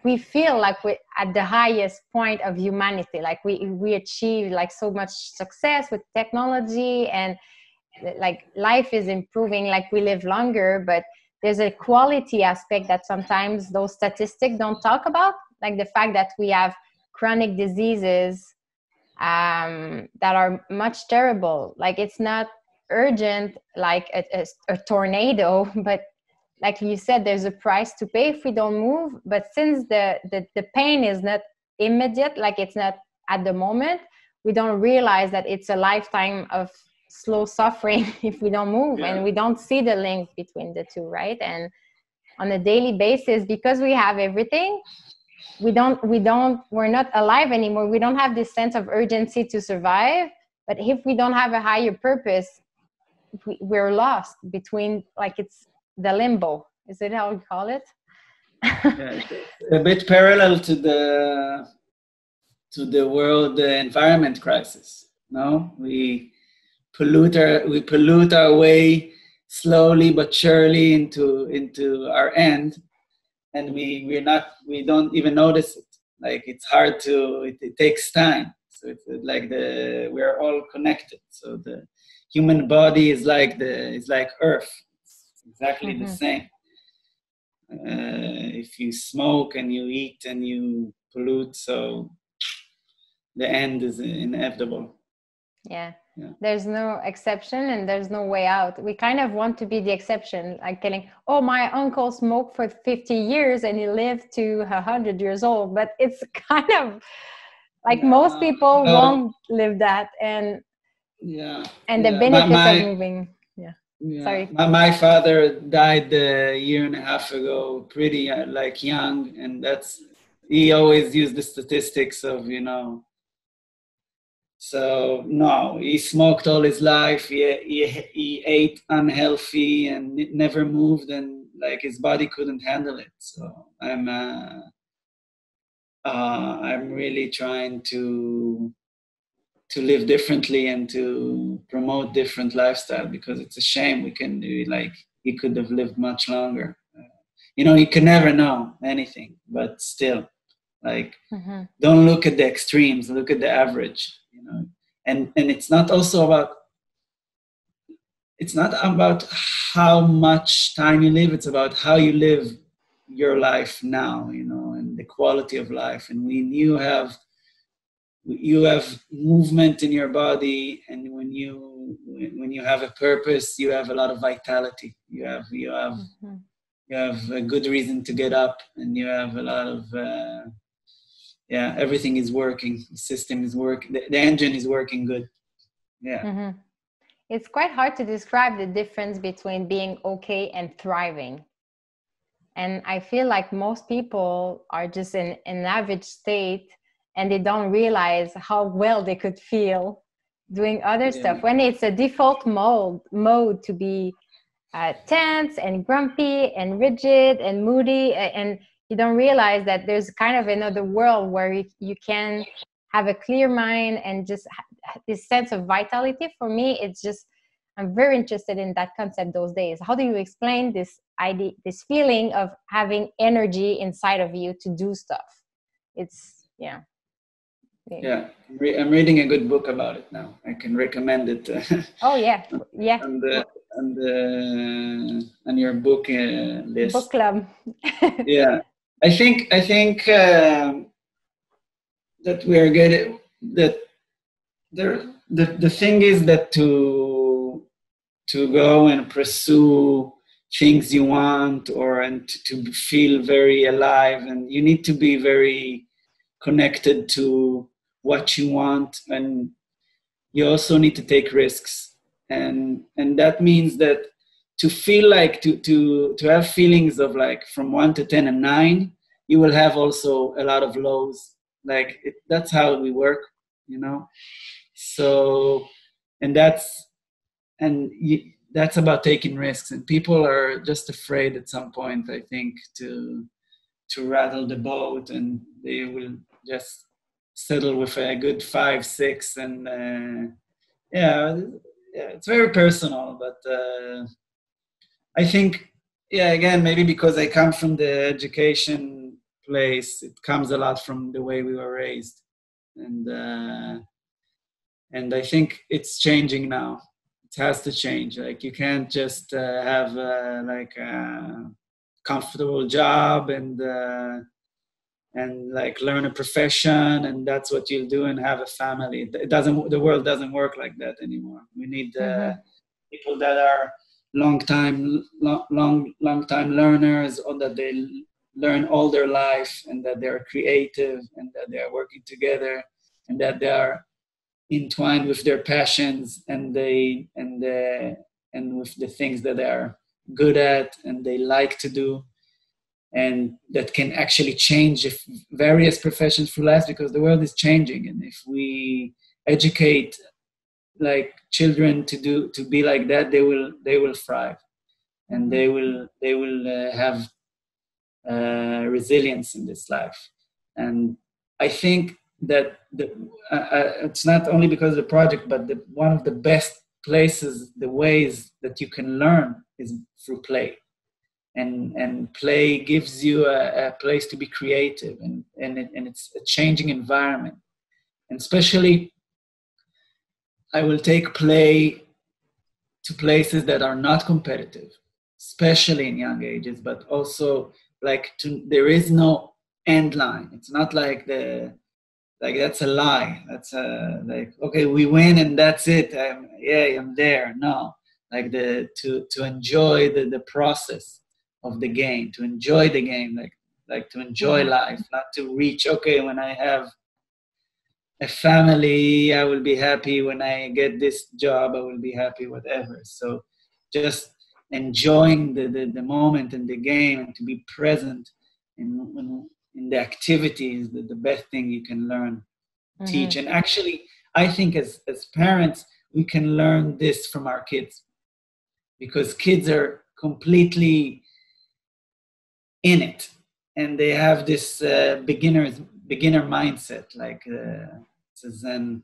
we feel like we're at the highest point of humanity, like we achieve like so much success with technology, and like life is improving, like we live longer, but there's a quality aspect that sometimes those statistics don't talk about, like the fact that we have chronic diseases that are much terrible. Like it's not urgent like a tornado, but like you said, there's a price to pay if we don't move. But since the pain is not immediate, like it's not at the moment, we don't realize that it's a lifetime of slow suffering if we don't move, and we don't see the link between the two, right? And on a daily basis, because we have everything, we're not alive anymore. We don't have this sense of urgency to survive. But if we don't have a higher purpose, we're lost between, like, it's the limbo. Is it how we call it? A bit parallel to the world environment crisis. No, we pollute our way slowly but surely into our end, and we don't even notice it. Like it's hard to. It takes time. So it's like we're all connected. So the human body is like Earth. It's exactly the same. If you smoke and you eat and you pollute, so the end is inevitable. Yeah. There's no exception and there's no way out. We kind of want to be the exception, like telling, oh, my uncle smoked for 50 years and he lived to 100 years old. But it's kind of like most people won't live that. And the benefits of moving. Sorry. My father died a year and a half ago, pretty young, and he always used the statistics of, So no, he smoked all his life. He ate unhealthy and it never moved, and like his body couldn't handle it. So I'm really trying to live differently and to promote different lifestyle, because it's a shame we can do he could have lived much longer. You can never know anything, but still, don't look at the extremes, look at the average. And it's not about how much time you live, it's about how you live your life now, and the quality of life. And when you have movement in your body, and when you have a purpose, you have a lot of vitality. You have a good reason to get up, and you have a lot of everything is working. The system is working. The engine is working good. It's quite hard to describe the difference between being okay and thriving. And I feel like most people are just in an average state, and they don't realize how well they could feel doing other stuff. When it's a default mode to be tense and grumpy and rigid and moody, and you don't realize that there's kind of another world where you can have a clear mind and just this sense of vitality. For me, it's just, I'm very interested in that concept those days. How do you explain this idea, this feeling of having energy inside of you to do stuff? It's, yeah. Yeah, I'm reading a good book about it now. I can recommend it. Oh yeah, yeah. On your book list. Book club. Yeah, I think that we are getting that. The thing is that to go and pursue things you want, or and to feel very alive, and you need to be very connected to what you want, and you also need to take risks, and that means that to feel like to have feelings of like from 1 to 10 and 9, you will have also a lot of lows. Like that's how we work, you know. So, and that's about taking risks, and people are just afraid at some point, I think, to rattle the boat, and they will just settle with a good 5, 6, and yeah, it's very personal. But I think, yeah, again, maybe because I come from the education place, it comes a lot from the way we were raised, and I think it's changing now. It has to change. Like you can't just have like a comfortable job and like learn a profession, and that's what you'll do and have a family. It doesn't. The world doesn't work like that anymore. We need people that are long time learners, or that they learn all their life, and that they're creative, and that they are working together, and that they are entwined with their passions, and with the things that they are good at and they like to do, and that can actually change various professions through life, because the world is changing. And if we educate like children to be like that, they will thrive, and they will have resilience in this life. And I think that it's not only because of the project, but one of the best places, the ways that you can learn is through play. And play gives you a place to be creative, and it's a changing environment. And especially, I will take play to places that are not competitive, especially in young ages, but also like there is no end line. It's not like that's a lie. That's like, okay, we win and that's it. I'm there. No, like to enjoy the process of the game, to enjoy the game, like to enjoy life, not to reach, okay, when I have a family, I will be happy. When I get this job, I will be happy, whatever. So just enjoying the moment and the game, and to be present in the activities, the best thing you can learn, teach. And actually, I think as parents, we can learn this from our kids, because kids are completely in it, and they have this beginner mindset, like it's a Zen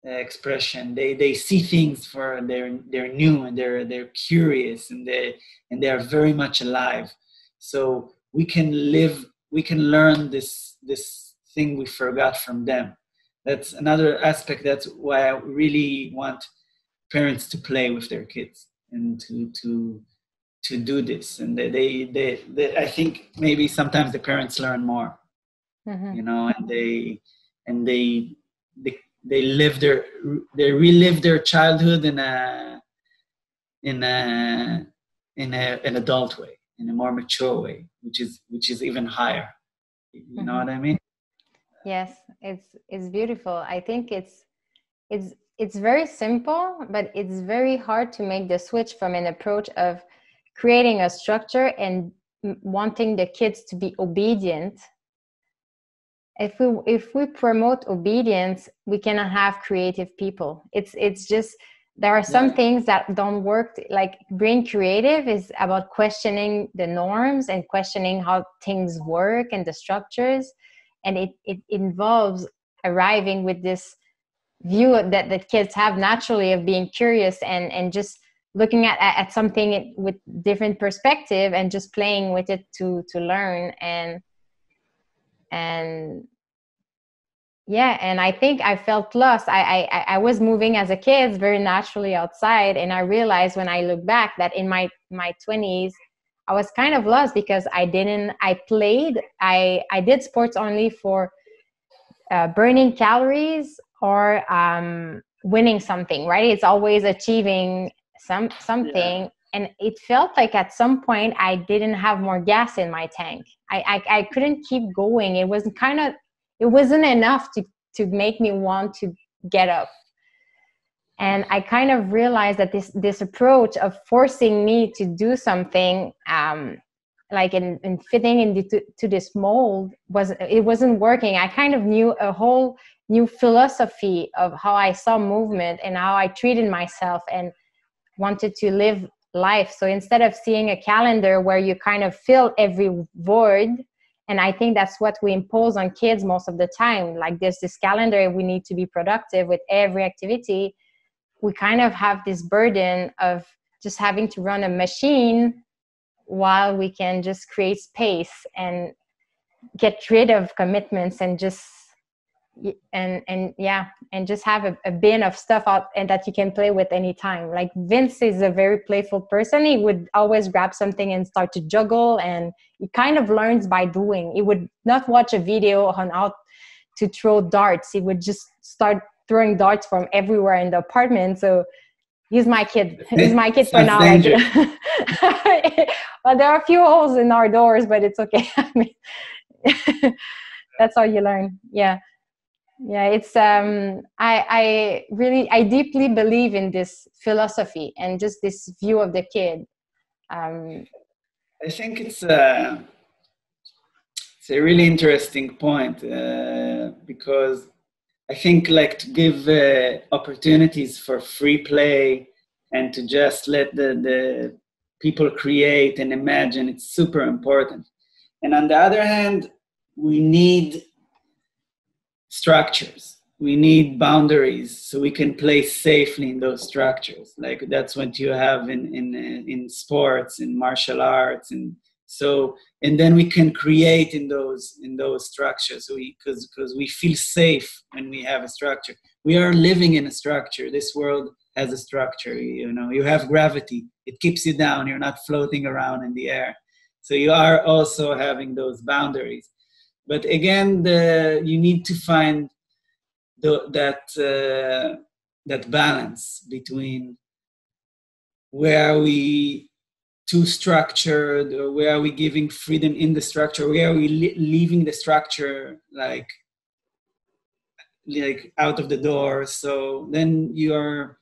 expression. They see things for they're new, and they're curious, and they are very much alive. So we can learn this thing we forgot from them. That's another aspect. That's why I really want parents to play with their kids, and to do this. And they I think maybe sometimes the parents learn more, you know, and they relive their childhood in an adult way, in a more mature way, which is even higher. You know what I mean? Yes, it's beautiful. I think it's very simple, but it's very hard to make the switch from an approach of creating a structure and wanting the kids to be obedient. If we promote obedience, we cannot have creative people. It's just, there are some things that don't work. Like being creative is about questioning the norms and questioning how things work and the structures. And it involves arriving with this view that kids have naturally of being curious and just looking at something with different perspective and just playing with it to learn. And yeah, and I think I felt lost. I was moving as a kid very naturally outside, and I realized when I look back that in my 20s I was kind of lost because I did sports only for burning calories or winning something, right? It's always achieving something. Yeah. And it felt like at some point I didn't have more gas in my tank. I couldn't keep going. It wasn't enough to make me want to get up. And I kind of realized that this approach of forcing me to do something, like in fitting into this mold, wasn't working. I kind of knew a whole new philosophy of how I saw movement and how I treated myself and wanted to live life. So instead of seeing a calendar where you kind of fill every void, and I think that's what we impose on kids most of the time, like there's this calendar, we need to be productive with every activity. We kind of have this burden of just having to run a machine while we can just create space and get rid of commitments and just and just have a bin of stuff out and that you can play with anytime. Like Vince is a very playful person. He would always grab something and start to juggle, and he kind of learns by doing. He would not watch a video on how to throw darts. He would just start throwing darts from everywhere in the apartment. So he's my kid. He's my kid for now. Like, well, there are a few holes in our doors, but it's okay. I mean, that's how you learn. Yeah. It's I deeply believe in this philosophy and just this view of the kid. I think it's a really interesting point because I think like to give opportunities for free play and to just let the people create and imagine, it's super important. And on the other hand, we need structures. We need boundaries so we can play safely in those structures. Like that's what you have in sports, in martial arts, and then we can create in those structures. Because we feel safe when we have a structure. We are living in a structure. This world has a structure. You have gravity. It keeps you down. You're not floating around in the air. So you are also having those boundaries. But again, you need to find that balance between where are we too structured, or where are we giving freedom in the structure, where are we leaving the structure like out of the door. So then you're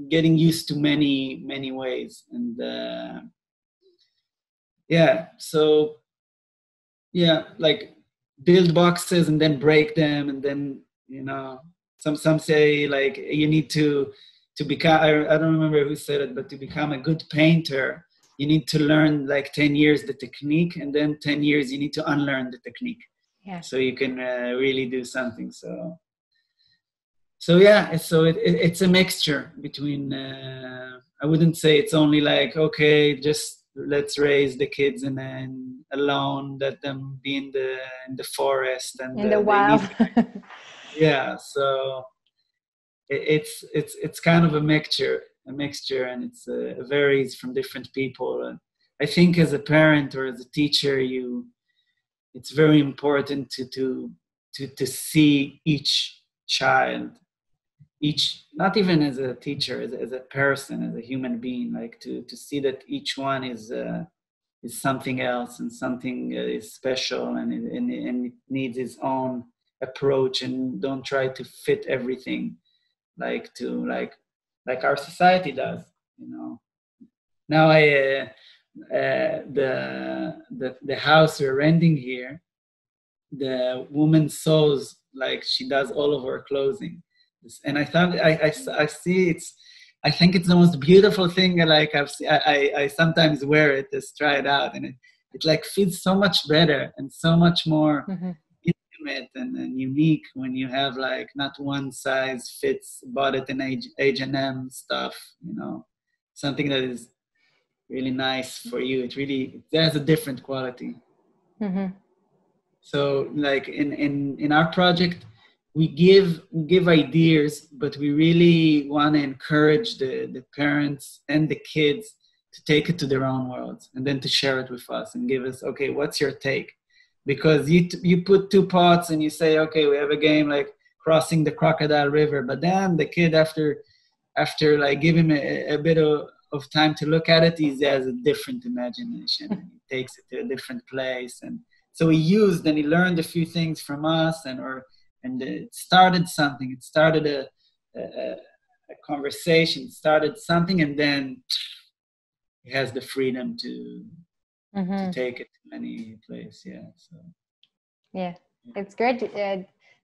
getting used to many ways, and so. Yeah, like build boxes and then break them, and then some say like you need to become. I don't remember who said it, but to become a good painter, you need to learn like 10 years the technique, and then 10 years you need to unlearn the technique. Yeah. So you can really do something. So it's a mixture between. I wouldn't say it's only like okay, just. Let's raise the kids and then alone, let them be in the forest and in the wild. Yeah, so it's kind of a mixture, and it varies from different people. And I think as a parent or as a teacher, it's very important to see each child. Not even as a teacher, as a person, as a human being, like to see that each one is something else and something is special, and it needs its own approach, and don't try to fit everything like our society does. Now the house we're renting here, the woman sews, like she does all of our clothing. And I thought I see I think it's the most beautiful thing. Like I sometimes wear it, just try it out, and it like feels so much better and so much more intimate and unique when you have like not one size fits, bought it in H&M stuff, you know, something that is really nice for you. It has a different quality. Mm-hmm. So like in our project, we give ideas, but we really want to encourage the parents and the kids to take it to their own worlds and then to share it with us and give us, okay, what's your take? Because you put two pots and you say, okay, we have a game like crossing the crocodile river, but then the kid after like give him a bit of time to look at it, he has a different imagination and he takes it to a different place. And so he learned a few things from us, and it started something. It started a conversation, it started something, and then he has the freedom to take it to any place. Yeah. So. Yeah, it's great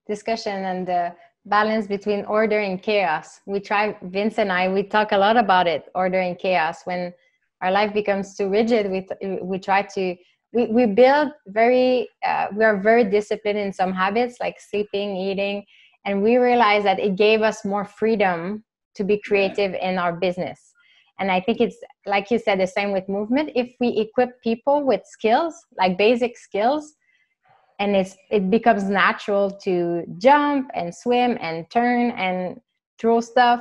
discussion and the balance between order and chaos. Vince and I, we talk a lot about it, order and chaos. When our life becomes too rigid, we try to, we build we are very disciplined in some habits like sleeping, eating, and we realize that it gave us more freedom to be creative in our business. And I think it's, like you said, the same with movement. If we equip people with skills, like basic skills, and it becomes natural to jump and swim and turn and throw stuff,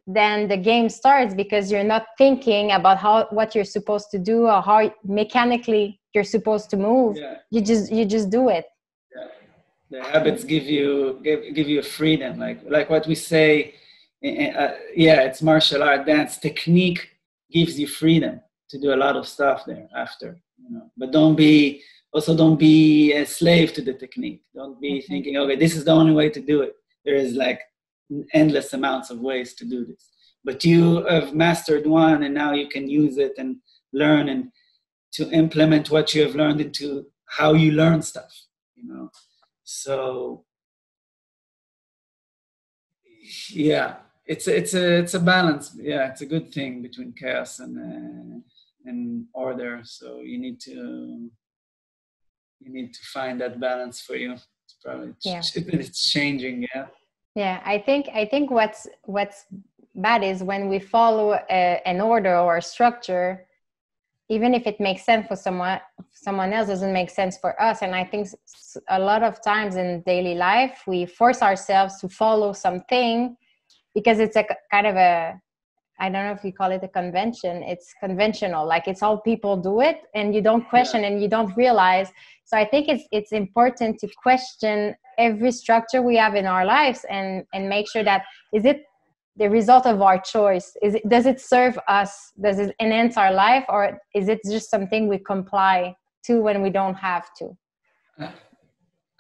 then the game starts, because you're not thinking about what you're supposed to do or how mechanically you're supposed to move. Yeah. You just do it. Yeah. The habits give you a freedom, like what we say. It's martial art, dance technique gives you freedom to do a lot of stuff there after, you know. But don't be a slave to the technique. Don't be thinking, okay, this is the only way to do it. There is like endless amounts of ways to do this. But you have mastered one, and now you can use it and learn and to implement what you have learned into how you learn stuff, you know. So yeah, it's a balance. Yeah, it's a good thing between chaos and order. So you need to find that balance for you. It's probably it's changing. Yeah, I think what's bad is when we follow an order or a structure, even if it makes sense for someone else, doesn't make sense for us. And I think a lot of times in daily life, we force ourselves to follow something because it's a kind of I don't know if you call it a convention. It's conventional, like it's all people do it, and you don't question and you don't realize. So I think it's important to question every structure we have in our lives and make sure that, is it the result of our choice? Does it serve us? Does it enhance our life, or is it just something we comply to when we don't have to?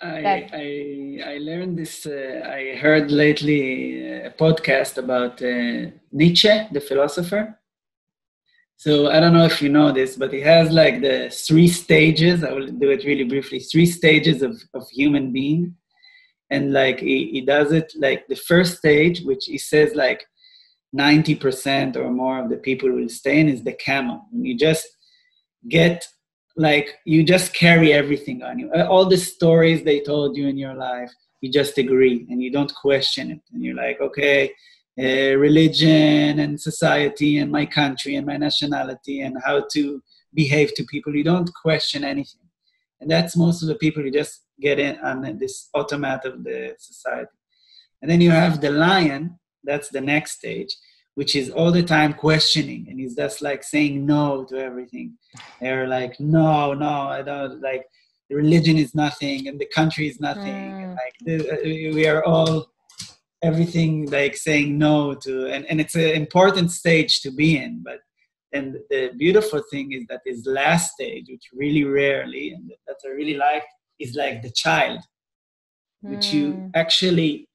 I learned this. I heard lately a podcast about Nietzsche, the philosopher. So I don't know if you know this, but he has like the 3 stages. I will do it really briefly. 3 stages of human being. And like he does it like the first stage, which he says like 90% or more of the people will stay in, is the camel. When you just get like, you just carry everything on you. All the stories they told you in your life, you just agree and you don't question it. And you're like, okay, religion and society and my country and my nationality and how to behave to people. You don't question anything. And that's most of the people who just get in on this automat of the society. And then you have the lion, that's the next stage, which is all the time questioning. And he's just like saying no to everything. They're like, no, I don't, like, the religion is nothing and the country is nothing. And like we are all, everything like saying no to, and it's an important stage to be in. But and the beautiful thing is that his last stage, which really rarely, and that I really like, is like the child, which you actually,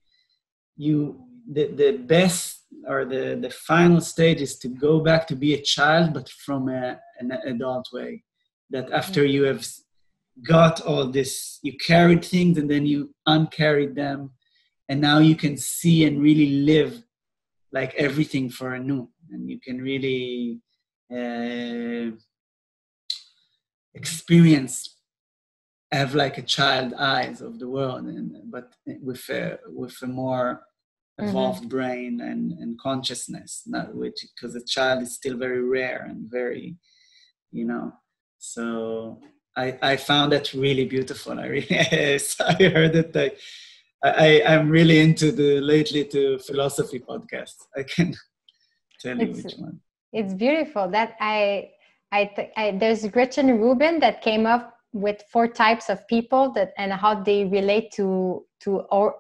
the best or the final stage is to go back to be a child, but from an adult way. That after you have got all this, you carried things and then you uncarried them, and now you can see and really live like everything for anew, and you can really experience have like a child eyes of the world, but with a more evolved brain and consciousness, not which, because a child is still very rare and very, so I found that really beautiful. I really I heard it, like I'm really into lately to philosophy podcasts. I can tell you which one. It's beautiful. That there's Gretchen Rubin that came up with 4 types of people and how they relate to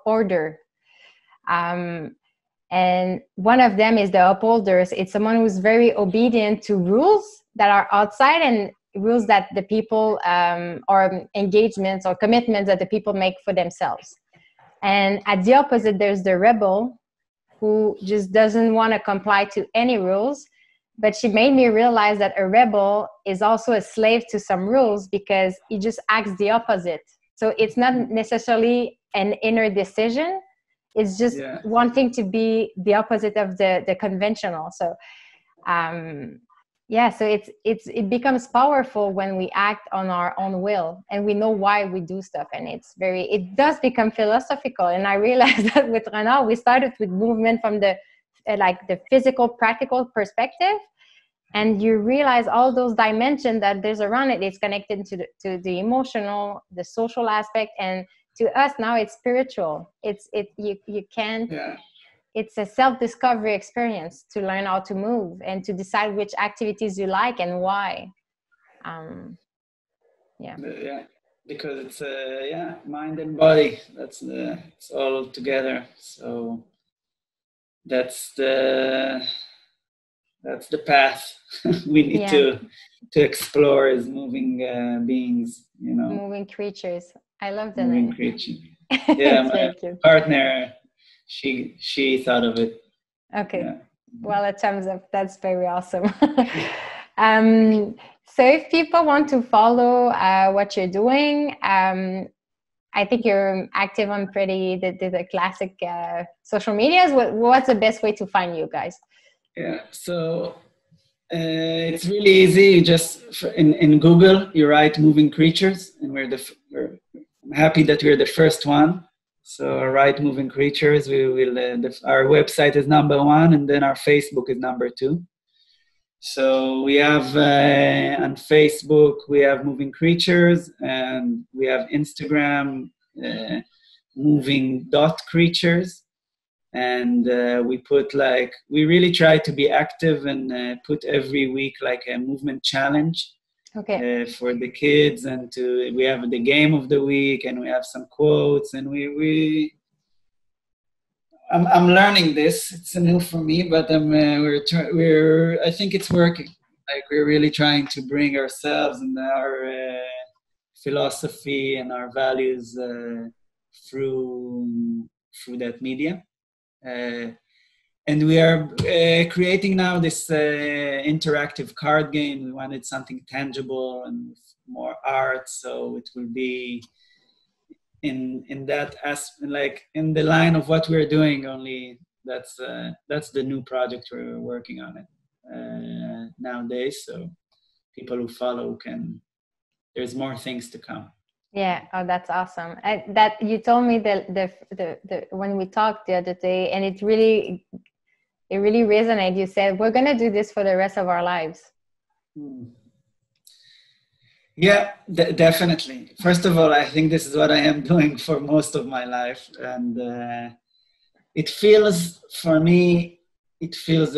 order. And one of them is the upholders. It's someone who's very obedient to rules that are outside and rules that the people or engagements or commitments that the people make for themselves. And at the opposite, there's the rebel, who just doesn't want to comply to any rules. But she made me realize that a rebel is also a slave to some rules, because he just acts the opposite. So it's not necessarily an inner decision. It's just wanting to be the opposite of the conventional. So, so it becomes powerful when we act on our own will and we know why we do stuff. And it does become philosophical. And I realized that with Renard, we started with movement from the physical, practical perspective. And you realize all those dimensions that there's around it. It's connected to the emotional, the social aspect. And to us now, it's spiritual. You can't. Yeah. It's a self-discovery experience to learn how to move and to decide which activities you like and why. Because it's mind and body. It's all together. So that's the path we need to explore as moving beings. Moving creatures. I love that. Moving creature. Yeah, my partner. She thought of it. Okay. Yeah. Well, a thumbs up. That's very awesome. So if people want to follow what you're doing, I think you're active on the classic social medias. What's the best way to find you guys? Yeah. So it's really easy. You just in Google, you write moving creatures, and I'm happy that we're the first one. So write moving creatures. We will. Our website is number 1, and then our Facebook is number 2. So we have on Facebook we have moving creatures, and we have Instagram moving.creatures, and we really try to be active and put every week like a movement challenge. Okay. For the kids, and we have the game of the week, and we have some quotes, and I'm learning this. It's new for me, but I think it's working. Like we're really trying to bring ourselves and our philosophy and our values through that media. And we are creating now this interactive card game. We wanted something tangible and more art, so it will be in that aspect, like in the line of what we're doing. Only that's the new project we're working on it nowadays. So people who follow there's more things to come. Yeah. Oh, that's awesome. That you told me the when we talked the other day, and it really resonated. You said, we're going to do this for the rest of our lives. Yeah, definitely. First of all, I think this is what I am doing for most of my life. And it feels, for me, it feels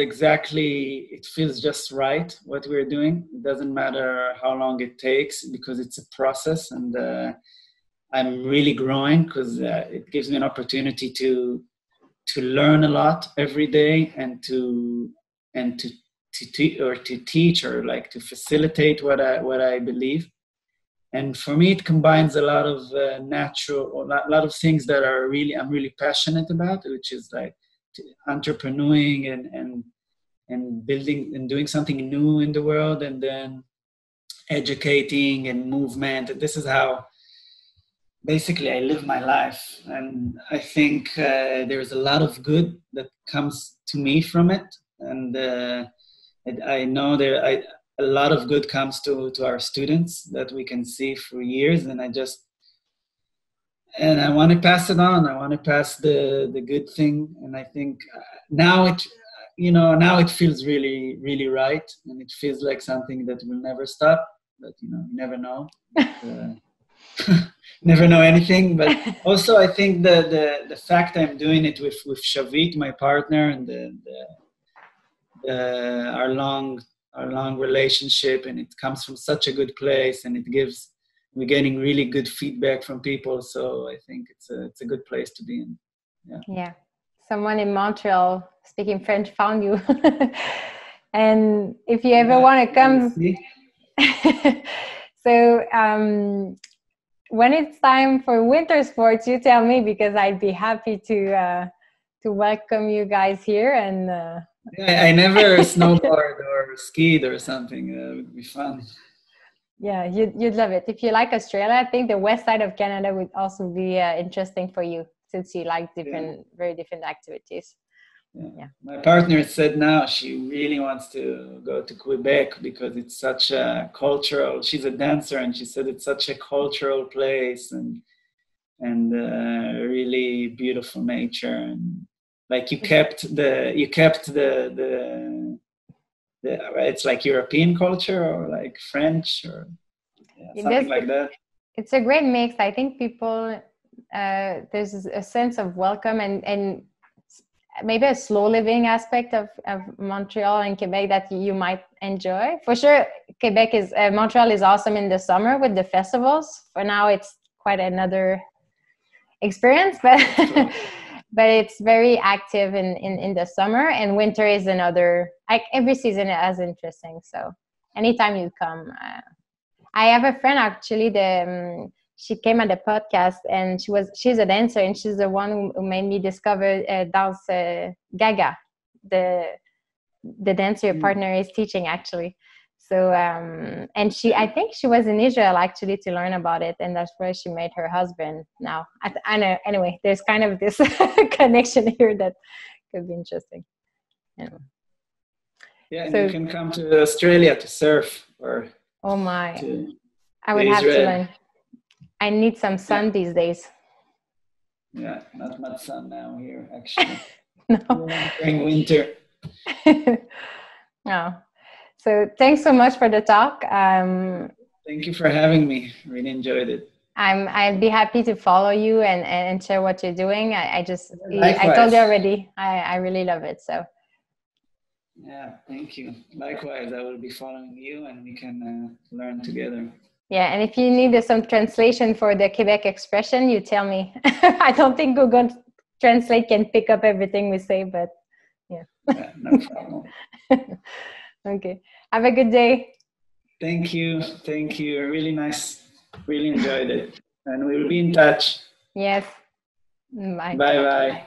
just right what we're doing. It doesn't matter how long it takes, because it's a process. And I'm really growing, because it gives me an opportunity to learn a lot every day, and to teach, or like to facilitate what I believe. And for me, it combines a lot of a lot of things that I'm really passionate about, which is like entrepreneuring and building and doing something new in the world, and then educating and movement. This is how basically I live my life, and I think there's a lot of good that comes to me from it. And I know a lot of good comes to our students that we can see for years, and I want to pass it on. I want to pass the good thing, and I think now it feels really, really right, and it feels like something that will never stop. But you never know. Never know anything. But also, I think the fact I'm doing it with Shavit, my partner, and our long relationship, and it comes from such a good place, and we're getting really good feedback from people. So I think it's a good place to be in. Yeah. Someone in Montreal speaking French found you. And if you ever want to come, so when it's time for winter sports, you tell me, because I'd be happy to welcome you guys here. And I never snowboard or skied or something. It would be fun. Yeah, you'd love it. If you like Australia, I think the west side of Canada would also be interesting for you, since you like very different activities. Yeah. My partner said now she really wants to go to Quebec because it's such a cultural. She's a dancer, and she said it's such a cultural place and really beautiful nature, and like you kept the it's like European culture or like French or something like that. It's a great mix. I think people there's a sense of welcome and maybe a slow living aspect of Montreal and Quebec that you might enjoy. For sure, Montreal is awesome in the summer with the festivals. For now, it's quite another experience, but but it's very active in the summer, and winter is another. Like every season is interesting. So anytime you come, I have a friend actually. She came at the podcast, and she's a dancer, and she's the one who made me discover dance Gaga, the dancer your partner is teaching actually. So and I think she was in Israel actually to learn about it, and that's where she met her husband now. I know. Anyway, there's kind of this connection here that could be interesting. Anyway. Yeah, and you can come to Australia to surf or. Oh my! I would have to learn. I need some sun these days. Yeah, not much sun now here, actually. No. During winter. No. So thanks so much for the talk. Thank you for having me. Really enjoyed it. I'd be happy to follow you and share what you're doing. I told you already, I really love it. So. Yeah, thank you. Likewise, I will be following you, and we can learn together. Yeah, and if you need some translation for the Quebec expression, you tell me. I don't think Google Translate can pick up everything we say, but yeah. No problem. Okay. Have a good day. Thank you. Really nice. Really enjoyed it. And we will be in touch. Yes. Bye. Bye-bye.